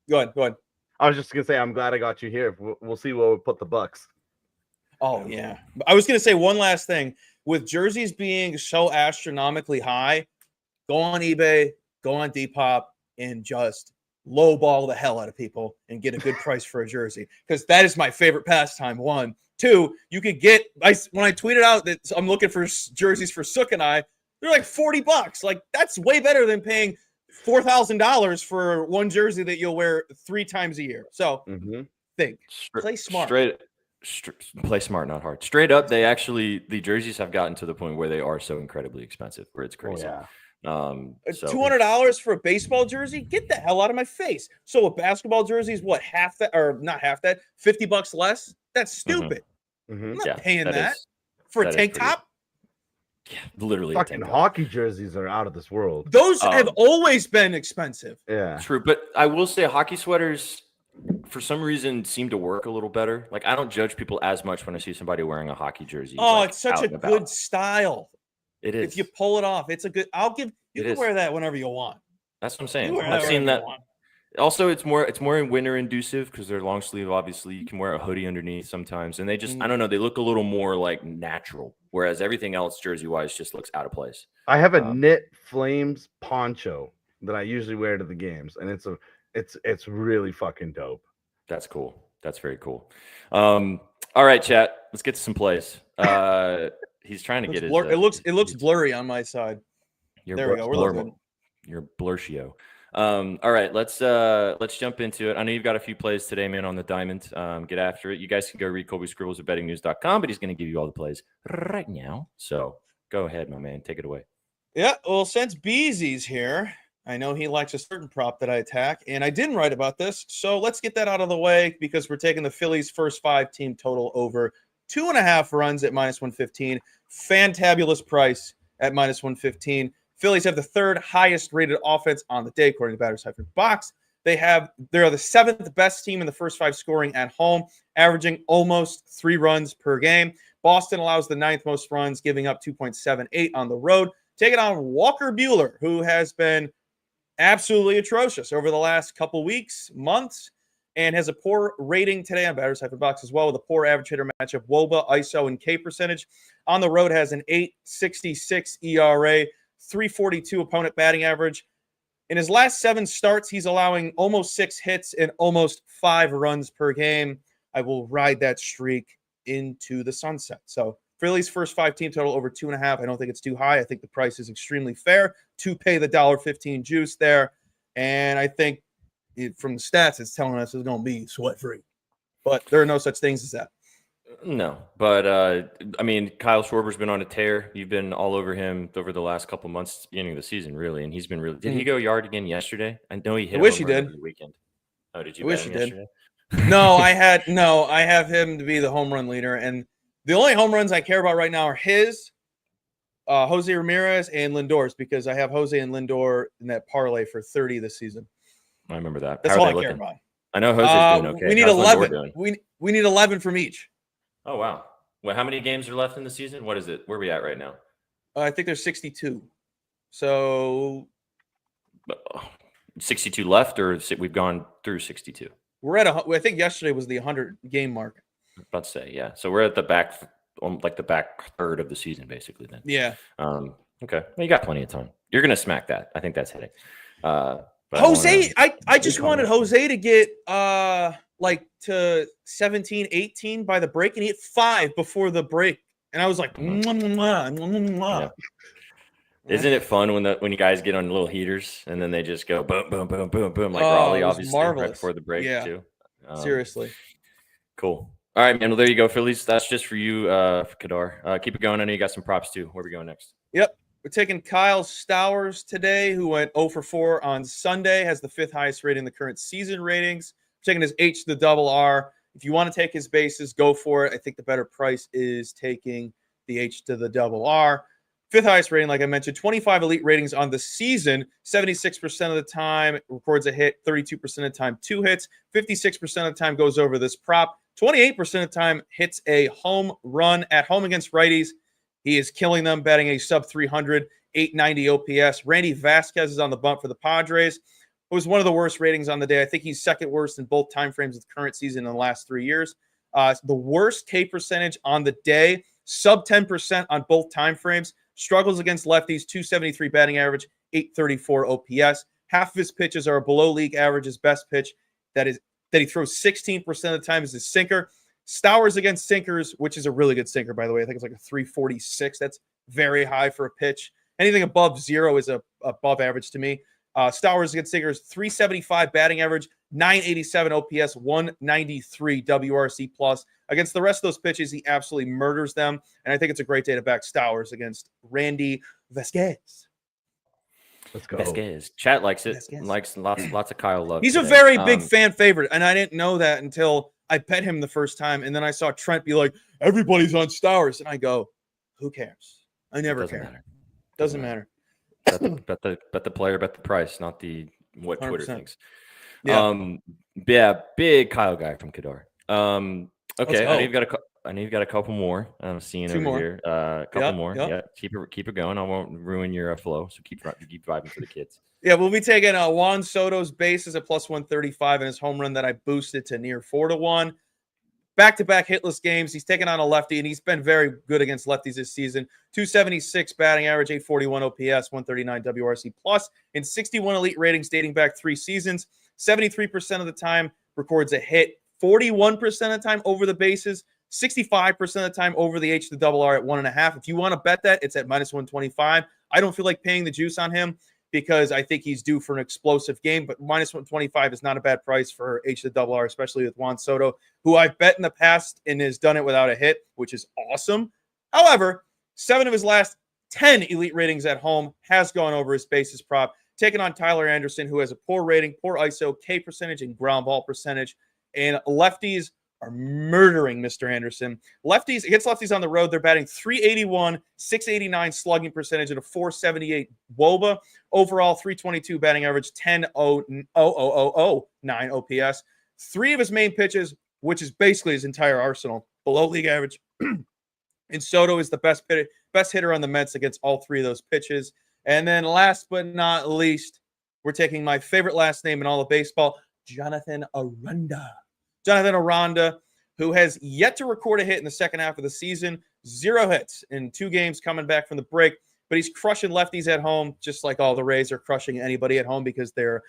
ahead. I was just gonna say I'm glad I got you here. We'll see where we put the Bucks. Oh yeah. I was gonna say one last thing. With jerseys being so astronomically high, go on eBay, go on Depop, and just lowball the hell out of people and get a good price for a jersey, because that is my favorite pastime. 1, 2, you could get. When I tweeted out that I'm looking for jerseys for Sook and I, they're like $40. Like that's way better than paying $4,000 for one jersey that you'll wear 3 times a year. So think, play smart. Play smart, not hard. Straight up, the jerseys have gotten to the point where they are so incredibly expensive, where it's crazy. Oh, yeah. $200 for a baseball jersey? Get the hell out of my face. So a basketball jersey is what, half that, or not half that, $50 less? That's stupid. I'm not paying that for a tank top. Yeah, literally. Fucking hockey jerseys are out of this world. Those have always been expensive. Yeah, true. But I will say hockey sweaters, for some reason, seem to work a little better. Like I don't judge people as much when I see somebody wearing a hockey jersey. Oh, it's such a good style. It is. If you pull it off, it's a good. You can wear that whenever you want. That's what I'm saying. I've seen that. Also, it's more winter inducive because they're long sleeve. Obviously, you can wear a hoodie underneath sometimes, and they just I don't know. They look a little more like natural, whereas everything else jersey wise just looks out of place. I have a knit Flames poncho that I usually wear to the games, and it's really fucking dope. That's cool. That's very cool. All right, chat. Let's get to some plays. He's trying to get his. It looks blurry on my side. There we go. We're looking. Your blurshio. All right, let's jump into it. I know you've got a few plays today, man, on the diamond. Get after it. You guys can go read Colby Scribbles at bettingnews.com, but he's going to give you all the plays right now. So go ahead, my man. Take it away. Yeah, well, since Beezy's here, I know he likes a certain prop that I attack, and I didn't write about this, so let's get that out of the way because we're taking the Phillies' first 5 team total over 2.5 runs at -115. Fantabulous price at -115. Phillies have the 3rd highest rated offense on the day, according to Batters Hyper Box. They are the 7th best team in the first 5 scoring at home, averaging almost 3 runs per game. Boston allows the 9th most runs, giving up 2.78 on the road. Take it on Walker Buehler, who has been absolutely atrocious over the last couple weeks, months, and has a poor rating today on Batters Hyper Box as well, with a poor average hitter matchup. WOBA, ISO, and K percentage. On the road has an 8.66 ERA, 342 opponent batting average. In his last 7 starts, he's allowing almost 6 hits and almost 5 runs per game. I will ride that streak into the sunset. So Phillies' first 5 team total over 2.5. I don't think it's too high. I think the price is extremely fair to pay the $1.15 juice there. And I think from the stats, it's telling us it's going to be sweat-free. But there are no such things as that. No, but I mean, Kyle Schwarber's been on a tear. You've been all over him over the last couple months, beginning of the season, really, and he's been really. Did he go yard again yesterday? I know he hit. I wish he did. The weekend. Oh, did you? I wish he yesterday? did. I have him to be the home run leader, and the only home runs I care about right now are his, Jose Ramirez, and Lindor's, because I have Jose and Lindor in that parlay for 30 this season. I remember that. That's all I care about. I know Jose's doing okay. We need 11. We need 11 from each. Oh, wow. Well, how many games are left in the season? What is it? Where are we at right now? I think there's 62. So 62 left, or we've gone through 62? We're at I think yesterday was the 100 game mark. About to say, yeah. So we're at the back, like the back third of the season, basically. Then, yeah. Okay, well, you got plenty of time. You're gonna smack that. I think that's hitting. Jose, I just wanted Jose to get like to 17, 18 by the break, and he hit 5 before the break, and I was like, mwah, mwah, mwah, mwah. Yeah. Isn't it fun when you guys get on little heaters and then they just go boom, boom, boom, boom, boom, like Raleigh, obviously, marvelous. right before the break, too. Seriously. Cool. All right, man. Well, there you go, Phillies. That's just for you, Kadar. Keep it going. I know you got some props, too. Where are we going next? Yep. We're taking Kyle Stowers today, who went 0 for 4 on Sunday, has the 5th highest rating in the current season ratings. We're taking his H to the double R. If you want to take his bases, go for it. I think the better price is taking the H to the double R. 5th highest rating, like I mentioned, 25 elite ratings on the season. 76% of the time records a hit, 32% of the time 2 hits, 56% of the time goes over this prop, 28% of the time hits a home run at home against righties. He is killing them, batting a sub 300, 890 OPS. Randy Vasquez is on the bump for the Padres. It was one of the worst ratings on the day. I think he's second worst in both timeframes of the current season in the last 3 years. The worst K percentage on the day, sub 10% on both timeframes. Struggles against lefties, 273 batting average, 834 OPS. Half of his pitches are below league average. His best pitch that he throws 16% of the time is his sinker. Stowers against sinkers, which is a really good sinker, by the way. I think it's like a 346. That's very high for a pitch. Anything above 0 is above average to me. Stowers against sinkers, 375 batting average, 987 OPS, 193 WRC plus. Against the rest of those pitches, he absolutely murders them. And I think it's a great day to back Stowers against Randy Vasquez. Let's go. Vasquez. Chat likes it. Vasquez. Likes lots of Kyle love. He's today. a very big fan favorite, and I didn't know that until I bet him the first time, and then I saw Trent be like, everybody's on Stowers, and I go, who cares? I never care. Matter. Doesn't matter. Bet the player, bet the price, not the what 100%. Twitter thinks. Yeah. Big Kyle guy from Kadar. Okay, I know you've got a couple more. I'm seeing Two over more. here. A couple more. Yep. Yeah, keep it going. I won't ruin your flow. So keep vibing for the kids. Yeah, we'll be taking Juan Soto's bases at plus 135 and his home run that I boosted to near 4-1. Back-to-back hitless games. He's taken on a lefty, and he's been very good against lefties this season. 276 batting average, 841 OPS, 139 WRC plus, and 61 elite ratings dating back 3 seasons. 73% of the time records a hit, 41% of the time over the bases, 65% of the time over the H to double R at 1.5. If you want to bet that, it's at -125. I don't feel like paying the juice on him because I think he's due for an explosive game, but -125 is not a bad price for H to double R, especially with Juan Soto, who I've bet in the past and has done it without a hit, which is awesome. However, 7 of his last 10 elite ratings at home has gone over his basis prop, taking on Tyler Anderson, who has a poor rating, poor ISO, K percentage, and ground ball percentage. And lefties are murdering Mr. Anderson. Lefties, against lefties on the road, they're batting .381, .689 slugging percentage, and a .478 WOBA. Overall, .322 batting average, 10.009 OPS. 3 of his main pitches, which is basically his entire arsenal, below league average. And Soto is the best hitter on the Mets against all 3 of those pitches. And then last but not least, we're taking my favorite last name in all of baseball, Jonathan Aranda. Jonathan Aranda, who has yet to record a hit in the second half of the season, 0 hits in 2 games coming back from the break, but he's crushing lefties at home, just like all the Rays are crushing anybody at home because their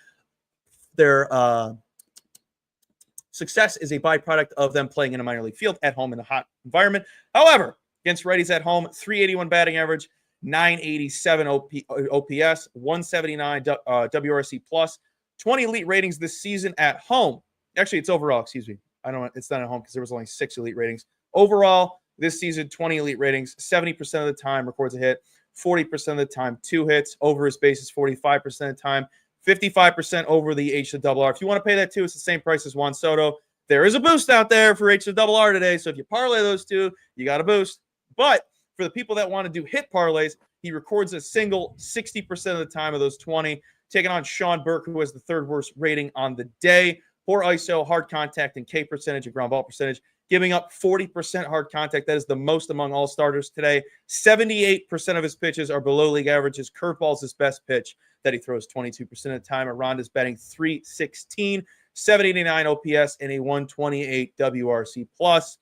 success is a byproduct of them playing in a minor league field at home in a hot environment. However, against righties at home, .381 batting average, .987 OPS, .179 WRC plus, 20 elite ratings this season at home. Actually, it's overall, excuse me. It's not at home because there was only 6 elite ratings. Overall, this season, 20 elite ratings, 70% of the time records a hit, 40% of the time 2 hits, over his bases 45% of the time, 55% over the H to double R. If you want to pay that too, it's the same price as Juan Soto. There is a boost out there for H to double R today, so if you parlay those 2, you got a boost. But for the people that want to do hit parlays, he records a single 60% of the time of those 20, taking on Sean Burke, who has the 3rd worst rating on the day. Poor ISO, hard contact, and K percentage and ground ball percentage, giving up 40% hard contact. That is the most among all starters today. 78% of his pitches are below league average. His curveball is his best pitch that he throws 22% of the time. Aranda's batting .316, 789 OPS, and a 128 WRC plus.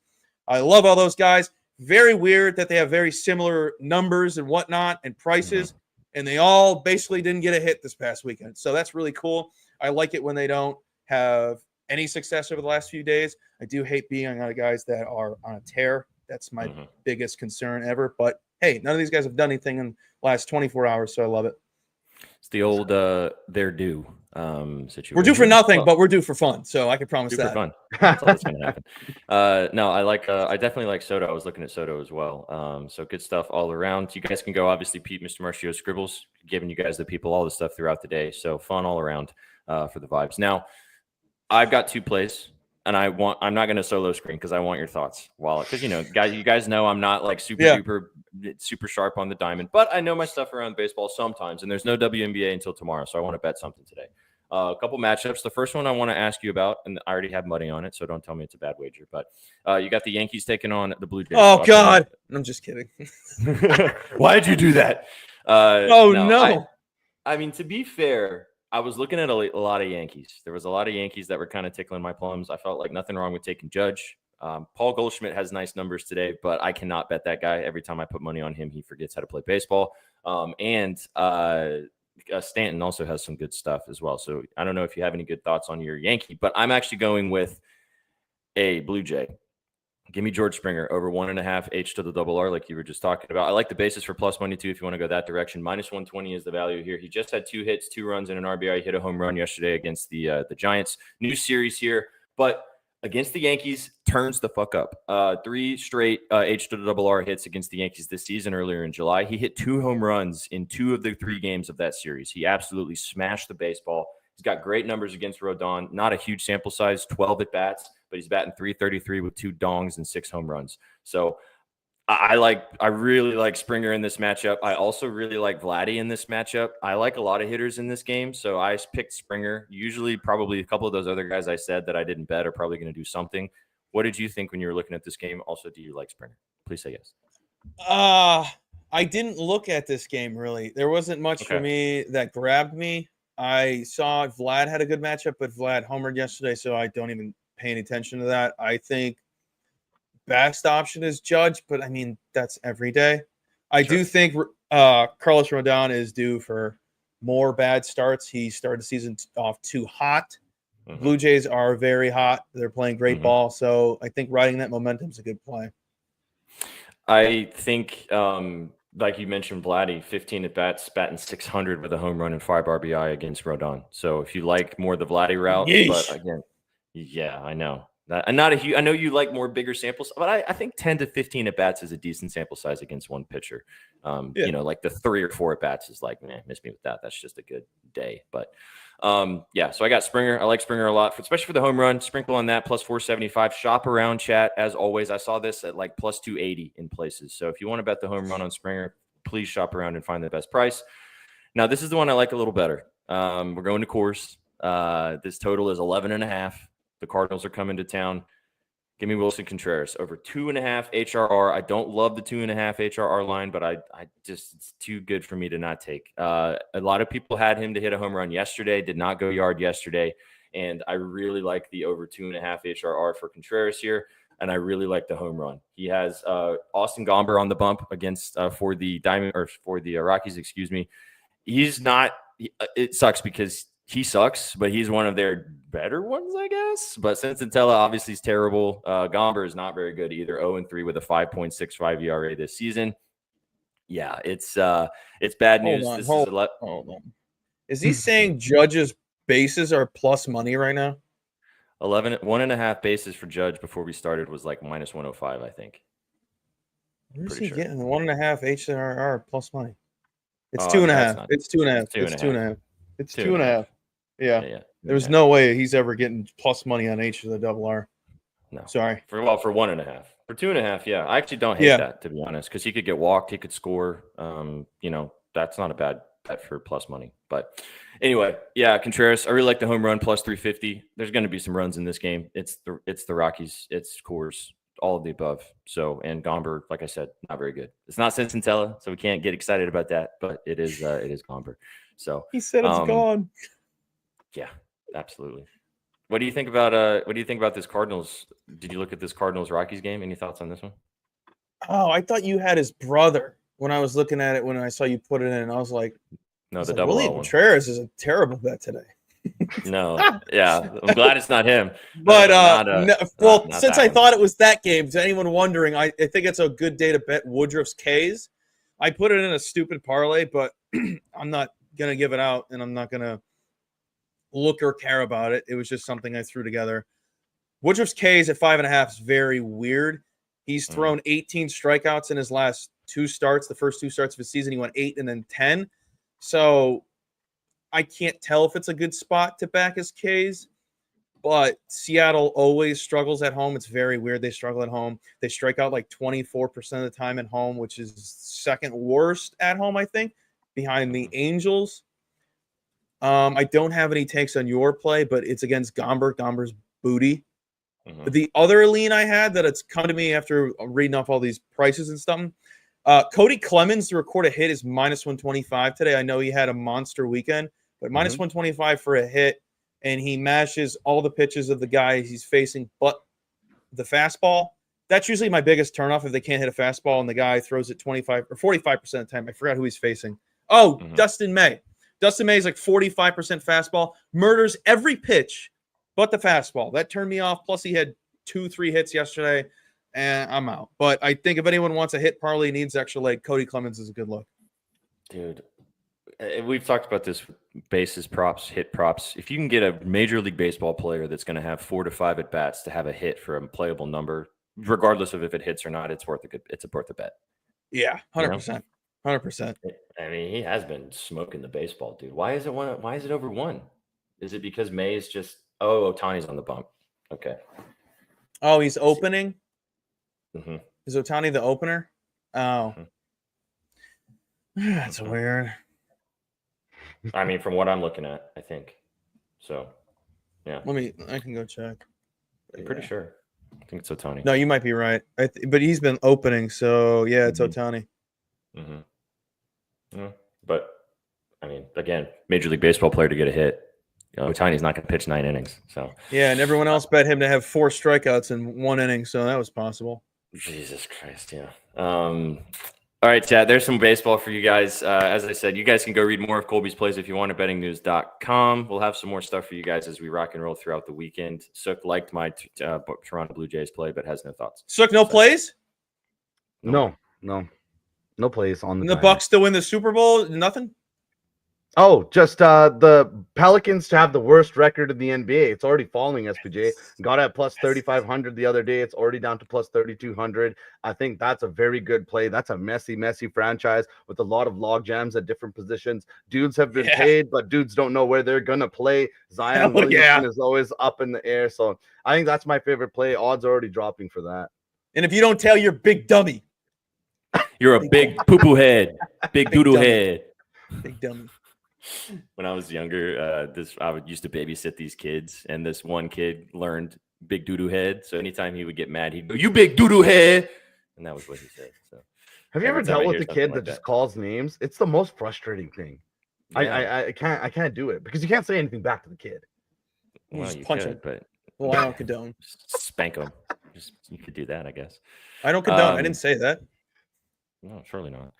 I love all those guys. Very weird that they have very similar numbers and whatnot and prices, and they all basically didn't get a hit this past weekend. So that's really cool. I like it when they don't have any success over the last few days. I do hate being on guys that are on a tear. That's my biggest concern ever. But hey, none of these guys have done anything in the last 24 hours, so I love it. It's the old they're due situation. We're due for nothing, but we're due for fun. So I can promise that. For fun. That's all that's going to happen. No, I definitely like Soto. I was looking at Soto as well. So good stuff all around. You guys can go, obviously, Pete, Mr. Marcio Scribbles, giving you guys, the people, all the stuff throughout the day. So fun all around for the vibes. Now, I've got 2 plays, and I'm not going to solo screen because I want your thoughts. Because you guys know I'm not like super sharp on the diamond, but I know my stuff around baseball sometimes. And there's no WNBA until tomorrow, so I want to bet something today. A couple matchups. The first one I want to ask you about, and I already have money on it, so don't tell me it's a bad wager. But you got the Yankees taking on the Blue Jays. Oh God, I'm just kidding. Why did you do that? No. I mean, to be fair, I was looking at a lot of Yankees. There was a lot of Yankees that were kind of tickling my plums. I felt like nothing wrong with taking Judge. Paul Goldschmidt has nice numbers today, but I cannot bet that guy. Every time I put money on him, he forgets how to play baseball. Stanton also has some good stuff as well. So I don't know if you have any good thoughts on your Yankee, but I'm actually going with a Blue Jay. Give me George Springer over 1.5 H to the double R, like you were just talking about. I like the basis for plus money too, if you want to go that direction. -120 is the value here. He just had 2 hits, 2 runs, and an RBI. He hit a home run yesterday against the Giants. New series here, but against the Yankees, turns the fuck up. 3 straight H to the double R hits against the Yankees this season earlier in July. He hit 2 home runs in 2 of the 3 games of that series. He absolutely smashed the baseball. He's got great numbers against Rodon. Not a huge sample size, 12 at bats, but he's batting .333 with 2 dongs and 6 home runs. So I really like Springer in this matchup. I also really like Vladdy in this matchup. I like a lot of hitters in this game, so I picked Springer. Usually probably a couple of those other guys I said that I didn't bet are probably going to do something. What did you think when you were looking at this game? Also, do you like Springer? Please say yes. I didn't look at this game, really. There wasn't much for me that grabbed me. I saw Vlad had a good matchup, but Vlad homered yesterday, so I don't even pay any attention to that. I think best option is Judge, but I mean, that's every day. I do think Carlos Rodon is due for more bad starts. He started the season off too hot. Blue Jays are very hot. They're playing great ball. So I think riding that momentum is a good play. I think, like you mentioned, Vladdy, 15 at bats, batting 600 with a home run and 5 RBI against Rodon. So if you like more the Vladdy route, but again, yeah, I know. I'm not a huge, I know you like more bigger samples, but I think 10 to 15 at bats is a decent sample size against one pitcher. You know, like the 3 or 4 at bats is like, man, miss me with that. That's just a good day. But yeah, so I got Springer. I like Springer a lot, especially for the home run. Sprinkle on that, plus 475. Shop around, chat. As always, I saw this at like plus 280 in places. So if you want to bet the home run on Springer, please shop around and find the best price. Now, this is the one I like a little better. We're going to Coors. This total is 11.5. The Cardinals are coming to town. Give me Wilson Contreras over 2.5 HRR. I don't love the 2.5 HRR line, but I just, it's too good for me to not take. A lot of people had him to hit a home run yesterday, did not go yard yesterday. And I really like the over 2.5 HRR for Contreras here. And I really like the home run. He has Austin Gomber on the bump against for the Rockies, excuse me. He's not, it sucks because he sucks, but he's one of their better ones, I guess. But Sensatella obviously is terrible. Gomber is not very good either. 0-3 with a 5.65 ERA this season. Yeah, it's bad news. Hold on. Is he saying Judge's bases are plus money right now? 1.5 bases for Judge before we started was like minus 105, I think. Where's he getting the 1.5 HRR plus money? It's 2.5. It's 2.5. It's 2.5. It's 2.5. Yeah. There's no way he's ever getting plus money on H to the double R. No. Sorry. For 1.5. For 2.5, yeah. I actually don't hate that, to be honest, because he could get walked, he could score. You know, that's not a bad bet for plus money. But anyway, yeah, Contreras, I really like the home run plus 350. There's going to be some runs in this game. It's the Rockies, it's Coors, all of the above. So, and Gomber, like I said, not very good. It's not Sensatella, so we can't get excited about that, but it is Gomber. So he said it's gone. Yeah, absolutely. What do you think about this Cardinals? Did you look at this Cardinals Rockies game? Any thoughts on this one? Oh, I thought you had his brother when I was looking at it when I saw you put it in. I was like, no, the double William Contreras is a terrible bet today. No, yeah, I'm glad it's not him. But since I thought it was that game, to anyone wondering, I think it's a good day to bet Woodruff's K's. I put it in a stupid parlay, but I'm not gonna give it out, and I'm not gonna look or care about it. It was just something I threw together. Woodruff's K's at 5.5 is very weird. He's thrown 18 strikeouts in his last 2 starts. The first 2 starts of his season, he went 8 and then 10. So I can't tell if it's a good spot to back his K's. But Seattle always struggles at home. It's very weird. They struggle at home. They strike out like 24% of the time at home, which is second worst at home, I think, behind the Angels. I don't have any takes on your play, but it's against Gomber. Gomber's booty. The other lean I had that it's come to me after reading off all these prices and stuff. Cody Clemens to record a hit is minus 125 today. I know he had a monster weekend, but minus 125 for a hit, and he mashes all the pitches of the guy he's facing but the fastball. That's usually my biggest turnoff if they can't hit a fastball and the guy throws it 25 or 45% of the time. I forgot who he's facing. Dustin May. Dustin May is like 45% fastball, murders every pitch but the fastball. That turned me off. Plus, he had 2-3 hits yesterday, and I'm out. But I think if anyone wants a hit parlay, needs extra leg, Cody Clemens is a good look. Dude, we've talked about this bases props, hit props. If you can get a Major League Baseball player that's going to have 4 to 5 at bats to have a hit for a playable number, regardless of if it hits or not, it's worth a bet. Yeah, 100%. 100%. I mean, he has been smoking the baseball, dude. Why is it over 1? Is it because May is just Ohtani's on the bump? Okay. Oh, he's opening? Is Ohtani the opener? Oh. That's weird. I mean, from what I'm looking at, I think. So, yeah. I can go check. I'm pretty sure. I think it's Ohtani. No, you might be right. But he's been opening, so yeah, it's Ohtani. Yeah. But, I mean, again, Major League Baseball player to get a hit. Ohtani's not going to pitch 9 innings. So yeah, and everyone else bet him to have 4 strikeouts in 1 inning, so that was possible. Jesus Christ, yeah. All right, chat. There's some baseball for you guys. As I said, you guys can go read more of Colby's plays if you want at bettingnews.com. We'll have some more stuff for you guys as we rock and roll throughout the weekend. Sook liked my Toronto Blue Jays play, but has no thoughts. Sook, no plays? No plays on the And the diamond. Bucks still win the Super Bowl? Nothing? Oh, just the Pelicans to have the worst record in the NBA. It's already falling, SPJ. Got at plus 3,500 the other day. It's already down to plus 3,200. I think that's a very good play. That's a messy franchise with a lot of log jams at different positions. Dudes have been paid, but dudes don't know where they're going to play. Zion Williamson is always up in the air. So I think that's my favorite play. Odds are already dropping for that. And if you don't tell, you're big dummy. You're a big poo-poo head. Big doodle head. Big dummy. When I was younger, I used to babysit these kids, and this one kid learned big doo-doo head. So anytime he would get mad, he'd go, "You big doo-doo head," and that was what he said. So, have you ever dealt with a kid that just calls names? It's the most frustrating thing. Yeah. I can't do it because you can't say anything back to the kid. You just punch him. But well, I don't condone. Spank him. You could do that, I guess. I don't condone. I didn't say that. No, surely not.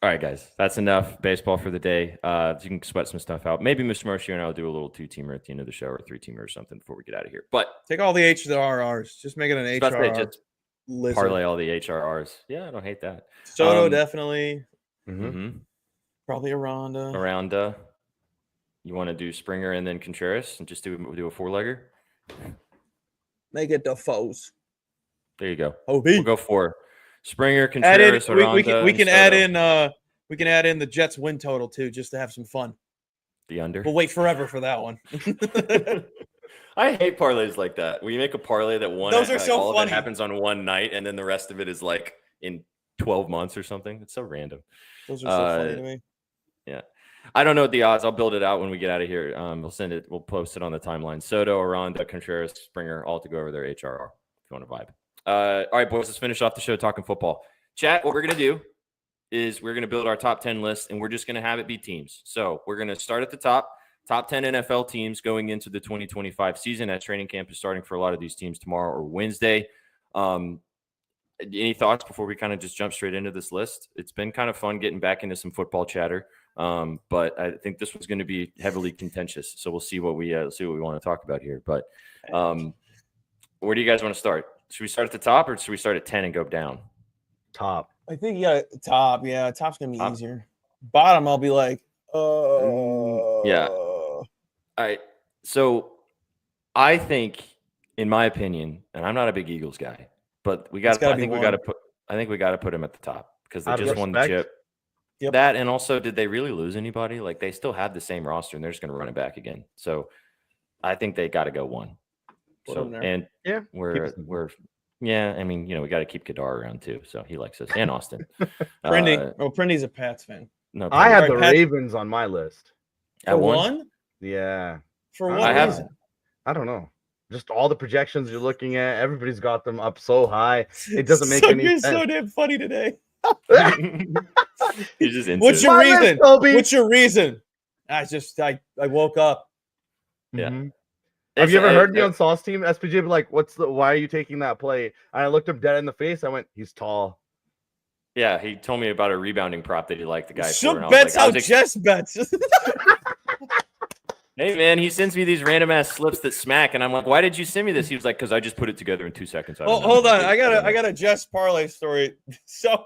All right, guys, that's enough baseball for the day. You can sweat some stuff out. Maybe Mr. Marcio and I will do a little 2-teamer at the end of the show or 3-teamer or something before we get out of here. But take all the HRRs. Just make it an HRR. Just parlay all the HRRs. Yeah, I don't hate that. Soto, definitely. Mm-hmm. Probably Aranda. Aranda. You want to do Springer and then Contreras and just do a 4-legger? Make it the foes. There you go. OB. We'll go 4. Springer, Contreras, Aranda, we can add in the Jets win total too, just to have some fun. The under. We'll wait forever for that one. I hate parlays like that. Where you make a parlay that those are so all funny. Of it happens on one night, and then the rest of it is like in 12 months or something. It's so random. Those are so funny to me. Yeah. I don't know the odds. I'll build it out when we get out of here. We'll post it on the timeline. Soto, Aranda, Contreras, Springer, all to go over their HRR if you want to vibe. All right, boys, let's finish off the show talking football. Chat, what we're going to do is we're going to build our top 10 list, and we're just going to have it be teams. So we're going to start at the top 10 NFL teams going into the 2025 season, as training camp is starting for a lot of these teams tomorrow or Wednesday. Any thoughts before we kind of just jump straight into this list? It's been kind of fun getting back into some football chatter, but I think this was going to be heavily contentious. So we'll see what we want to talk about here. But where do you guys want to start? Should we start at the top or should we start at 10 and go down? Top. I think you got top. Yeah, top's going to be easier. Bottom, I'll be like, yeah. All right. So I think, in my opinion, and I'm not a big Eagles guy, but I think we got to put him at the top because they just won the chip. Yep. That, and also, did they really lose anybody? Like, they still have the same roster and they're just going to run it back again. So I think they got to go 1. So, and yeah, I mean, we got to keep Kadar around too. So he likes us, and Austin. Prindy's a Pats fan. No, I had the Ravens on my list. At 1? Yeah. For what reason? I don't know. Just all the projections you're looking at, everybody's got them up so high. It doesn't make any sense. You're so damn funny today. You're just into What's your reason? What's your reason? I woke up. Yeah. Mm-hmm. Have you ever heard me on Sauce Team? SPJ be like, why are you taking that play? And I looked him dead in the face. I went, he's tall. Yeah, he told me about a rebounding prop that he liked the guy for. Bets how Jess bets. Hey, man, he sends me these random ass slips that smack. And I'm like, why did you send me this? He was like, because I just put it together in 2 seconds. Hold on. I got a Jess parlay story. So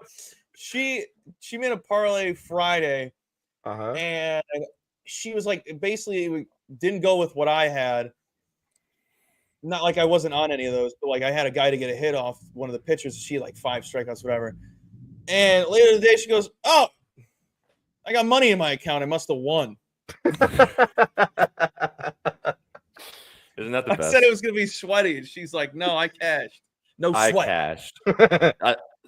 she made a parlay Friday. And she was like, basically didn't go with what I had. Not like I wasn't on any of those, but like I had a guy to get a hit off one of the pitchers. She had like 5 strikeouts, whatever. And later in the day, she goes, "Oh, I got money in my account. I must have won." Isn't that the best? I said it was going to be sweaty. And she's like, "No, I cashed. No sweat." I cashed.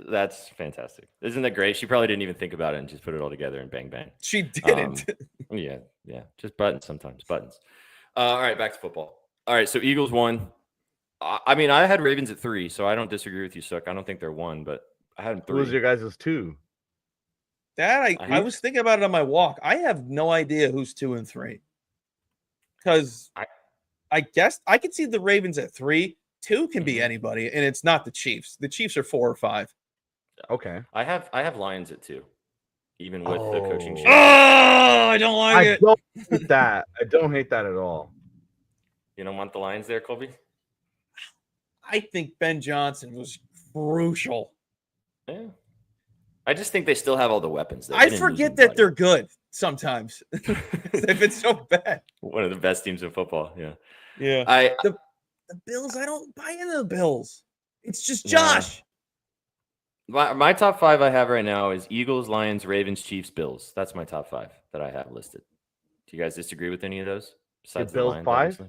That's fantastic. Isn't that great? She probably didn't even think about it and just put it all together and bang, bang. She didn't. Yeah. Just buttons sometimes. Buttons. All right, back to football. All right, so Eagles 1. I mean, I had Ravens at 3, so I don't disagree with you, Sook. I don't think they're 1, but I had them 3. Who was your guys' 2? I was thinking about it on my walk. I have no idea who's 2 and 3. Because I guess I could see the Ravens at 3. 2 can be anybody, and it's not the Chiefs. The Chiefs are 4 or 5. Okay. I have Lions at 2, even with the coaching Oh. change. Oh, I don't like I it. don't hate that. I don't hate that at all. You don't want the Lions there, Colby? I think Ben Johnson was crucial. Yeah. I just think they still have all the weapons. Though. They I didn't lose forget that anybody. they're good sometimes. They've been so bad. One of the best teams in football. Yeah. Yeah. I The Bills, I don't buy into the Bills. It's just No. Josh. my top 5 I have right now is Eagles, Lions, Ravens, Chiefs, Bills. That's my top 5 that I have listed. Do you guys disagree with any of those? Besides the Bills Lions, 5? obviously?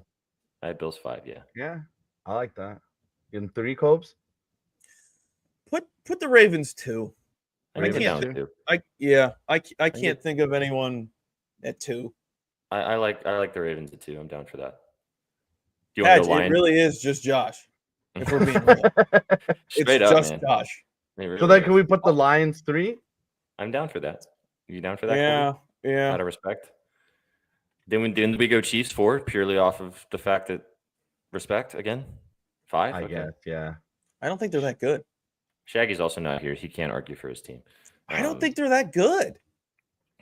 I had Bills 5, yeah. Yeah, I like that. Getting 3 Cobes. Put the Ravens 2. I have it down Ravens, 2. I can't think of anyone at 2. I like the Ravens at 2. I'm down for that. Do you want Patch, to go it Lions? really is just Josh. If we're being real. Straight It's up, just man. Josh. It really So then, is. can we put the Lions 3? I'm down for that. You down for that? Yeah, Colby? yeah. Out of respect. Didn't we go Chiefs 4 purely off of the fact that respect again? 5? I Okay. guess, yeah. I don't think they're that good. Shaggy's also not here. He can't argue for his team. I don't think they're that good.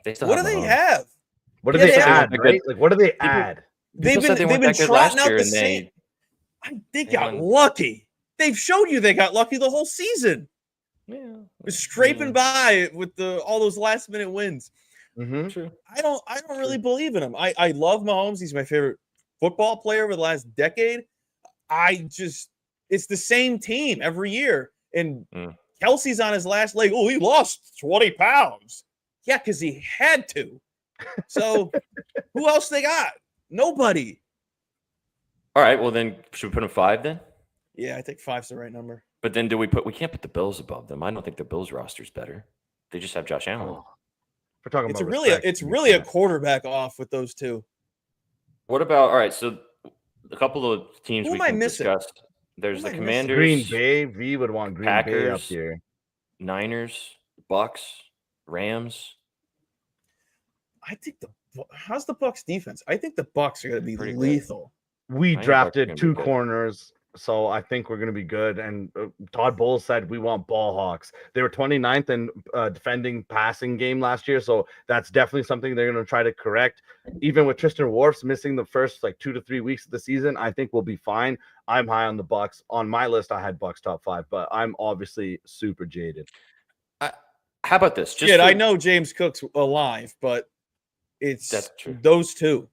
They still What do have they Mahomes. have? What do Yeah, they they have- add, They're right? good. Like, what do they add? They've said been weren't that good trotting last out year, the and same. They they got won. lucky. They've showed you they got lucky the whole season. Yeah, Scraping by with all those last minute wins. Mm-hmm. True. I don't really believe in him. I love Mahomes. He's my favorite football player over the last decade. It's the same team every year. And Kelsey's on his last leg. Oh, he lost 20 pounds. Yeah, because he had to. So who else they got? Nobody. All right. Well, then should we put them 5 then? Yeah, I think 5's the right number. But then we can't put the Bills above them. I don't think the Bills roster's better. They just have Josh Allen. Oh. We're talking It's about really a quarterback off with those two. What about all right? So a couple of teams Who we am I can missing? discuss. There's Who the am I Commanders, Green Bay. V would want Green Bay up Packers, here. Niners, Bucks, Rams. I think how's the Bucks defense? I think the Bucks are going to be Pretty good. lethal. We think Bucks are drafted gonna be 2 good. corners, so I think we're going to be good. And Todd Bowles said we want ball hawks. They were 29th in defending passing game last year, so that's definitely something they're going to try to correct. Even with Tristan Wirfs missing the first 2 to 3 weeks of the season, I think we'll be fine. I'm high on the Bucks. On my list, I had Bucks top 5, but I'm obviously super jaded. How about this? I know James Cook's alive, but That's true. those two.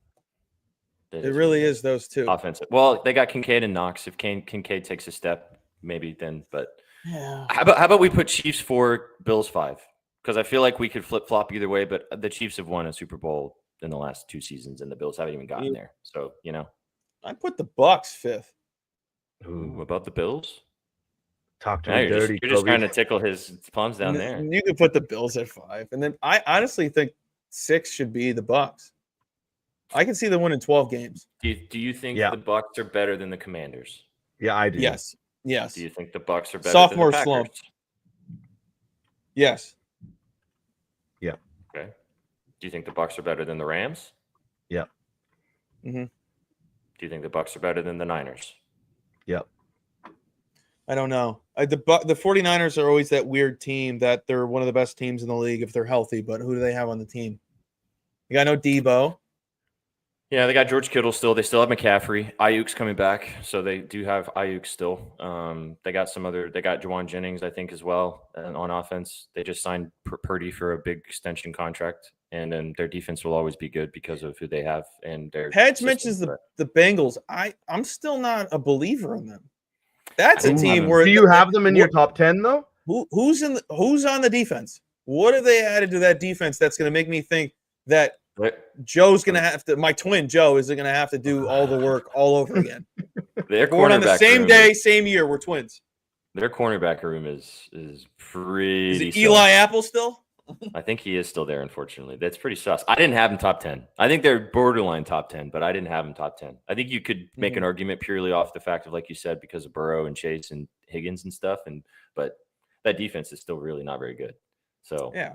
It It really is those two. offensive. Well, they got Kincaid and Knox. If Kincaid takes a step, maybe then. But Yeah. how about we put Chiefs 4, Bills 5? Because I feel like we could flip flop either way. But the Chiefs have won a Super Bowl in the last 2 seasons, and the Bills haven't even gotten there. So I put the Bucks 5th. Ooh, about the Bills. Talk to Now me you're dirty, just trying to tickle his palms down there. You could put the Bills at 5, and then I honestly think 6 should be the Bucks. I can see them winning 12 games. Do you think Yeah. the Bucks are better than the Commanders? Yeah, I do. Yes. Do you think the Bucks are better Sophomore than the slump. Packers? Yes. Yeah. Okay. Do you think the Bucks are better than the Rams? Yep. Mm-hmm. Do you think the Bucks are better than the Niners? Yep. I don't know. The 49ers are always that weird team that they're one of the best teams in the league if they're healthy, but who do they have on the team? You got no Debo. Yeah, they got George Kittle still. They still have McCaffrey. Ayuk's coming back, so they do have Ayuk still. They got They got Juwan Jennings, I think, as well on offense. They just signed Purdy for a big extension contract, and then their defense will always be good because of who they have and their. Padge mentions the Bengals. I'm still not a believer in them. That's a team where do you have them in your top 10 though? Who's on the defense? What have they added to that defense that's going to make me think that Joe's going to have to? My twin Joe is going to have to do all the work all over again. Their Born on the cornerback same room day, same year. We're twins. Their cornerback room is pretty. Is it sus. Eli Apple still? I think he is still there. Unfortunately, that's pretty sus. I didn't have him top 10. I think they're borderline top 10, but I didn't have him top 10. I think you could make an argument purely off the fact of, like you said, because of Burrow and Chase and Higgins and stuff. But that defense is still really not very good. So Yeah,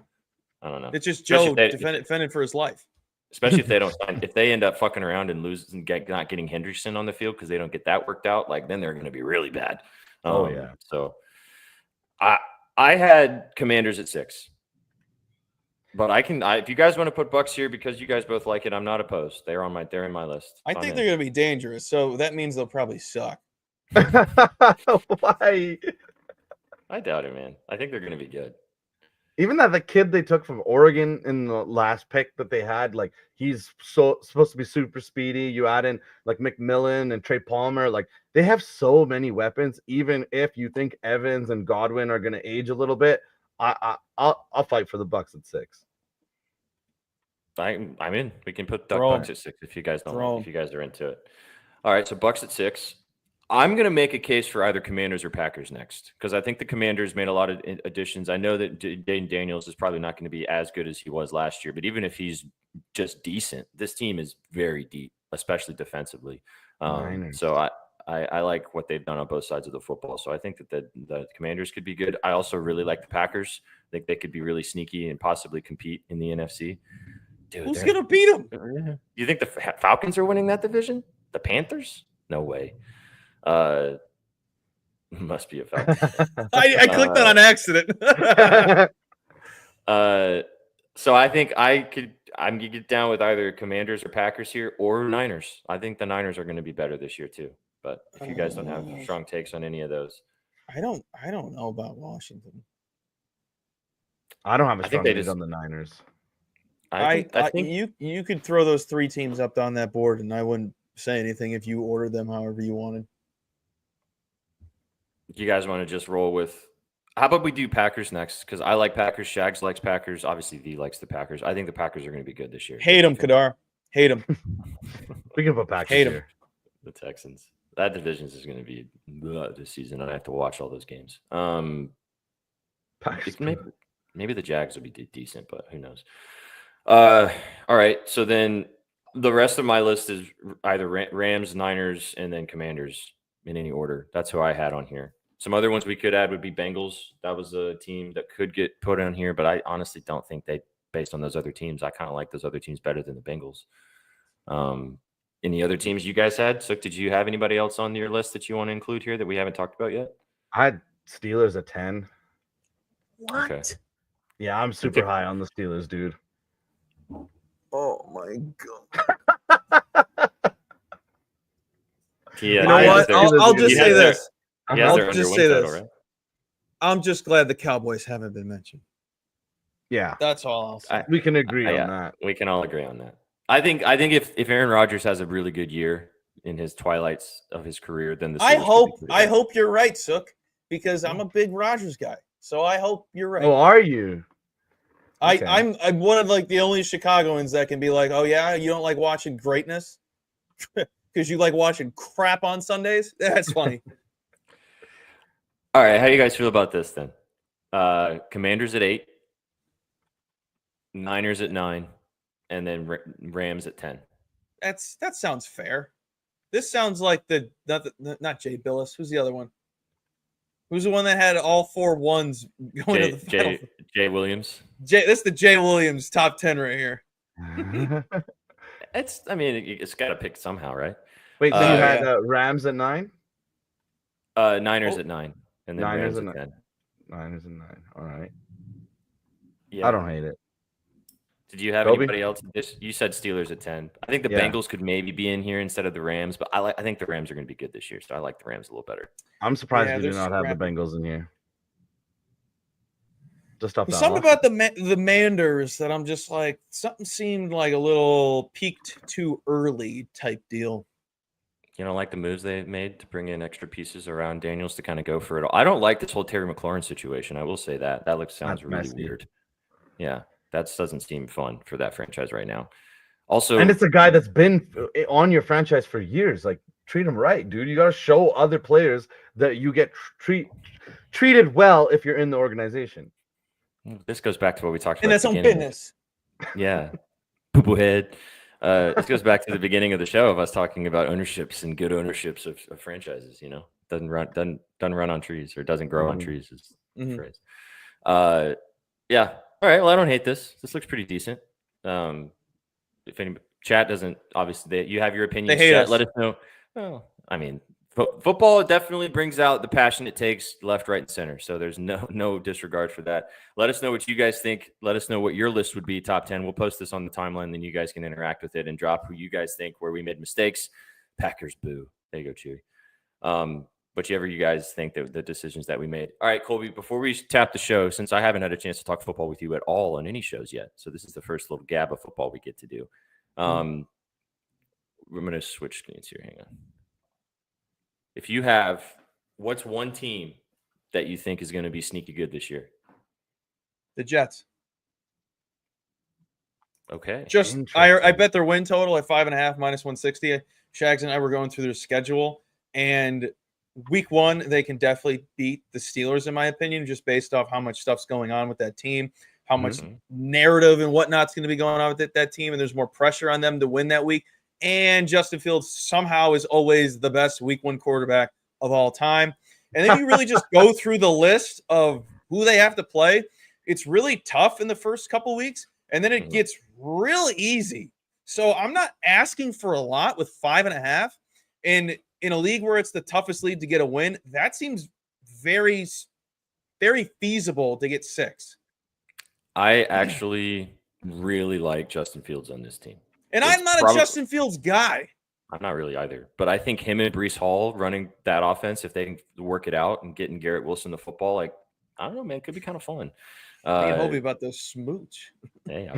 I don't know. it's just Especially Joe if they- defending for his life. Especially if they don't sign, if they end up fucking around and lose and not getting Hendrickson on the field because they don't get that worked out, like then they're going to be really bad. Oh, yeah. So I had Commanders at 6. But if you guys want to put Bucks here because you guys both like it, I'm not opposed. They're in my list. I think they're going to be dangerous, so that means they'll probably suck. Why? I doubt it, man. I think they're going to be good. Even the kid they took from Oregon in the last pick that they had, like he's supposed to be super speedy. You add in like McMillan and Trey Palmer, like they have so many weapons. Even if you think Evans and Godwin are going to age a little bit, I'll fight for the Bucks at 6. I'm in. We can put Bucks at 6 if you guys don't. If you guys are into it. All right, so Bucks at 6. I'm going to make a case for either Commanders or Packers next because I think the Commanders made a lot of additions. I know that Dayton Daniels is probably not going to be as good as he was last year, but even if he's just decent, this team is very deep, especially defensively. So I like what they've done on both sides of the football. So I think that the Commanders could be good. I also really like the Packers. I think they could be really sneaky and possibly compete in the NFC. Dude, who's going to beat them? You think the Falcons are winning that division? The Panthers? No way. Must be a Falcon. I clicked that on accident. So I think I'm gonna get down with either Commanders or Packers here or Niners. I think the Niners are going to be better this year too. But if you guys don't have strong takes on any of those, I don't know about Washington. I don't have a strong take on the Niners. I think you could throw those 3 teams up on that board, and I wouldn't say anything if you ordered them however you wanted. You guys want to just roll with? How about we do Packers next? Because I like Packers. Shags likes Packers. Obviously, V likes the Packers. I think the Packers are going to be good this year. Hate them, Kadar. Hate them. We can put Packers Hate here. The Texans. That division is going to be this season. I have to watch all those games. Maybe the Jags will be decent, but who knows? All right. So then the rest of my list is either Rams, Niners, and then Commanders in any order. That's who I had on here. Some other ones we could add would be Bengals. That was a team that could get put on here, but I honestly don't think based on those other teams, I kind of like those other teams better than the Bengals. Any other teams you guys had? So did you have anybody else on your list that you want to include here that we haven't talked about yet? I had Steelers at 10. What? Okay. Yeah, I'm super high on the Steelers, dude. Oh my god. Yeah, you know what? I'll just say this. I'll just say this. Right? I'm just glad the Cowboys haven't been mentioned. Yeah. That's all I'll say. We can agree on that. We can all agree on that. I think if Aaron Rodgers has a really good year in his twilights of his career, then I hope you're right, Sook, because I'm a big Rodgers guy. So I hope you're right. Oh, are you? Okay. I'm one of like the only Chicagoans that can be like, oh yeah, you don't like watching greatness because you like watching crap on Sundays. That's funny. All right, how do you guys feel about this then? Commanders at 8, Niners at 9, and then Rams at 10. That sounds fair. This sounds like not Jay Billis. Who's the other one? Who's the one that had all 4 ones going to the final? Jay Williams. This is the Jay Williams top 10 right here. It's got to pick somehow, right? Wait, so you had Rams at 9? Niners at 9, and then Niners Rams at 10. Niners at 9. All right. Yeah, I don't hate it. Did you have anybody else? You said Steelers at 10. I think the Bengals could maybe be in here instead of the Rams, but I think the Rams are going to be good this year, so I like the Rams a little better. I'm surprised we do not have the Bengals in here. Just off something about the Manders that I'm just like, something seemed like a little peaked too early type deal. You don't like the moves they made to bring in extra pieces around Daniels to kind of go for it all. I don't like this whole Terry McLaurin situation. I will say that. That sounds really weird. Yeah. That doesn't seem fun for that franchise right now. Also, and it's a guy that's been on your franchise for years. Like, treat him right, dude. You got to show other players that you get treated well if you're in the organization. This goes back to what we talked about. And that's on business. Yeah. Poo-poo head. This goes back to the beginning of the show of us talking about ownerships and good ownerships of franchises. You know, doesn't run on trees, or doesn't grow on trees is the phrase. Yeah. All right. Well, I don't hate this. This looks pretty decent. If any chat doesn't, obviously you have your opinions. They hate chat, us. Let us know. Well, I mean, Football definitely brings out the passion it takes left, right, and center. So there's no disregard for that. Let us know what you guys think. Let us know what your list would be, top 10. We'll post this on the timeline, then you guys can interact with it and drop who you guys think where we made mistakes. Packers, boo. There you go, Chewy. Whichever you guys think that the decisions that we made. All right, Colby, before we tap the show, since I haven't had a chance to talk football with you at all on any shows yet, so this is the first little gab of football we get to do. I'm going to switch screens here. Hang on. If you have, what's one team that you think is going to be sneaky good this year? The Jets. Okay. Just I bet their win total at 5.5 minus 160. Shags and I were going through their schedule, and week 1 they can definitely beat the Steelers in my opinion, just based off how much stuff's going on with that team, how much narrative and whatnot's going to be going on with that team, and there's more pressure on them to win that week. And Justin Fields somehow is always the best week 1 quarterback of all time. And then you really just go through the list of who they have to play. It's really tough in the first couple weeks, and then it gets real easy. So I'm not asking for a lot with 5.5. And in a league where it's the toughest league to get a win, that seems very, very feasible to get 6. I actually really like Justin Fields on this team. And I'm not a Justin Fields guy. I'm not really either. But I think him and Breece Hall running that offense, if they can work it out and getting Garrett Wilson the football, like, I don't know, man, it could be kind of fun. Hobie about the smooch. Hey,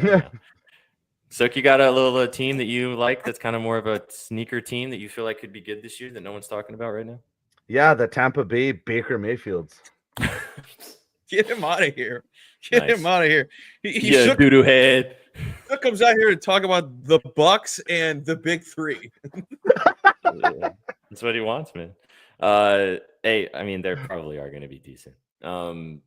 So you got a little team that you like that's kind of more of a sneaker team that you feel like could be good this year that no one's talking about right now? Yeah, the Tampa Bay Baker Mayfields. Get him out of here. Get him out of here. He doo-doo head. Shook comes out here to talk about the Bucks and the Big 3. That's what he wants, man. Hey, I mean, they probably are going to be decent. We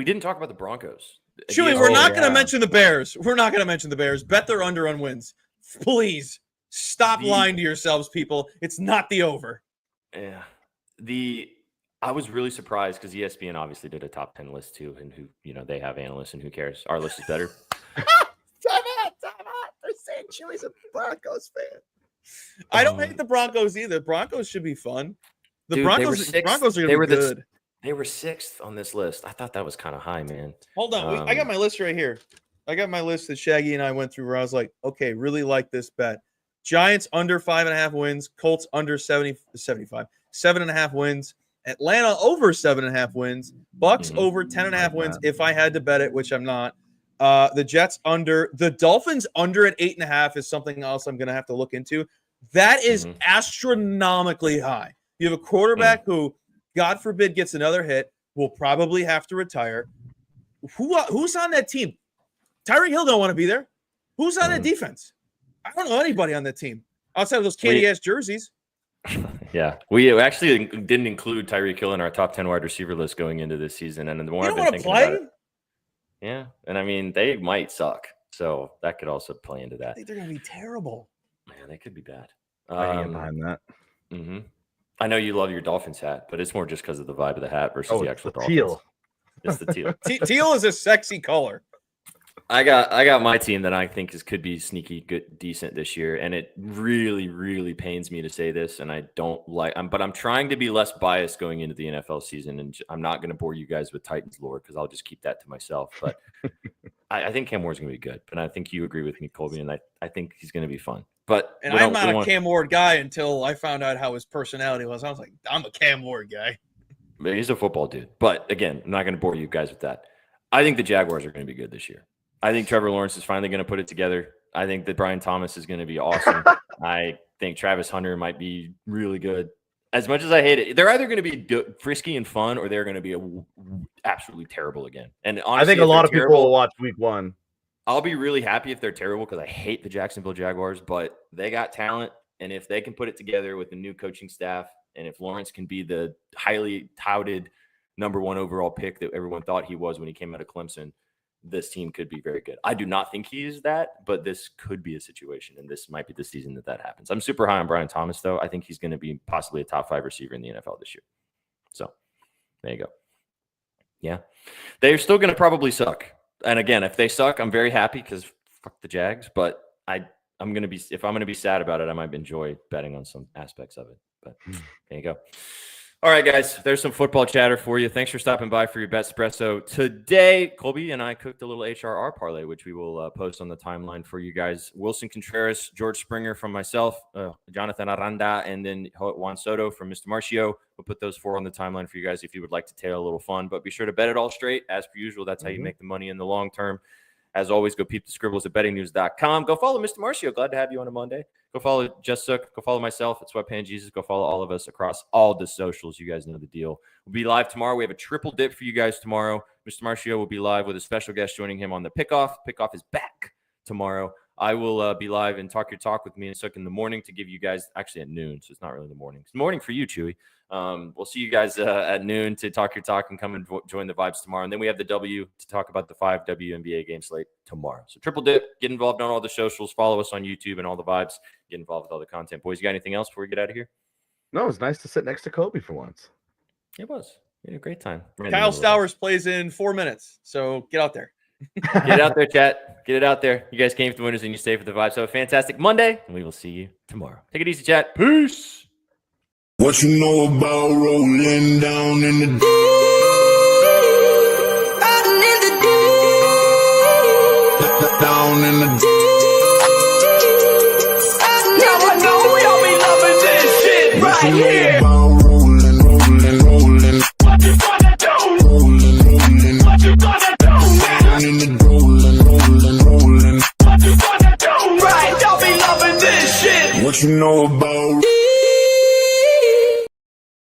didn't talk about the Broncos. Chewy, we're not going to mention the Bears. We're not going to mention the Bears. Bet their under on wins. Please stop lying to yourselves, people. It's not the over. Yeah. I was really surprised because ESPN obviously did a top 10 list too, and who, they have analysts, and who cares? Our list is better. Time out. They're saying Chewy's a Broncos fan. I don't hate the Broncos either. Broncos should be fun. Broncos are going to be good. They were 6th on this list. I thought that was kind of high, man. Hold on. I got my list right here. I got my list that Shaggy and I went through where I was like, okay, really like this bet. Giants under 5.5 wins. Colts under 75. 7.5 wins. Atlanta over 7.5 wins. Bucks over 10.5 wins if I had to bet it, which I'm not. The Jets under. The Dolphins under at 8.5 is something else I'm going to have to look into. That is astronomically high. You have a quarterback who, God forbid, gets another hit, will probably have to retire. Who's on that team? Tyreek Hill don't want to be there. Who's on that defense? I don't know anybody on that team outside of those candy-ass jerseys. Yeah, we actually didn't include Tyreek Hill in our top 10 wide receiver list going into this season. And the more I've been thinking about it, yeah, and I mean, they might suck. So that could also play into that. I think they're going to be terrible. Man, they could be bad. I am behind that. I know you love your Dolphins hat, but it's more just because of the vibe of the hat versus the actual Dolphins. Teal. It's the teal. Teal is a sexy color. I got my team that I think could be sneaky good, decent this year, and it really, really pains me to say this, and I don't like. But I'm trying to be less biased going into the NFL season, and I'm not going to bore you guys with Titans lore because I'll just keep that to myself. But I think Cam Ward's going to be good, but I think you agree with me, Colby, and I think he's going to be fun. But I'm not a Cam Ward guy until I found out how his personality was. I was like, I'm a Cam Ward guy. He's a football dude. But again, I'm not going to bore you guys with that. I think the Jaguars are going to be good this year. I think Trevor Lawrence is finally going to put it together. I think that Brian Thomas is going to be awesome. I think Travis Hunter might be really good. As much as I hate it, they're either going to be frisky and fun, or they're going to be absolutely terrible again. And honestly, I think a lot of people will watch week 1. I'll be really happy if they're terrible because I hate the Jacksonville Jaguars, but they got talent. And if they can put it together with the new coaching staff, and if Lawrence can be the highly touted number 1 overall pick that everyone thought he was when he came out of Clemson, this team could be very good. I do not think he is that, but this could be a situation, and this might be the season that happens. I'm super high on Brian Thomas, though. I think he's going to be possibly a top 5 receiver in the NFL this year. So there you go. Yeah. They're still going to probably suck. And again, if they suck, I'm very happy because fuck the Jags, but I'm going to be, if I'm going to be sad about it, I might enjoy betting on some aspects of it. But there you go. All right, guys, there's some football chatter for you. Thanks for stopping by for your BetSpresso. Today, Colby and I cooked a little HRR parlay, which we will post on the timeline for you guys. Wilson Contreras, George Springer from myself, Jonathan Aranda, and then Juan Soto from Mr. Marcio. We'll put those 4 on the timeline for you guys if you would like to tail a little fun. But be sure to bet it all straight. As per usual, that's how you make the money in the long term. As always, go peep the scribbles at bettingnews.com. Go follow Mr. Marcio. Glad to have you on a Monday. Go follow Just Sook. Go follow myself at Sweatpan Jesus. Go follow all of us across all the socials. You guys know the deal. We'll be live tomorrow. We have a triple dip for you guys tomorrow. Mr. Marcio will be live with a special guest joining him on the Pickoff. Pickoff is back tomorrow. I will be live and talk your talk with me and Sook in the morning to give you guys, actually at noon, so it's not really the morning. It's morning for you, Chewy. We'll see you guys at noon to talk your talk and come and join the vibes tomorrow. And then we have the W to talk about the 5 WNBA game slate tomorrow. So triple dip, get involved on all the socials, follow us on YouTube and all the vibes, get involved with all the content. Boys, you got anything else before we get out of here? No, it's nice to sit next to Kobe for once. It was. We had a great time. Kyle Stowers plays in 4 minutes, so get out there. Get out there, chat. Get it out there. You guys came for the winners and you stay for the vibes. So a fantastic Monday, and we will see you tomorrow. Take it easy, chat. Peace. What you know about rolling down in the deep? Down in the deep.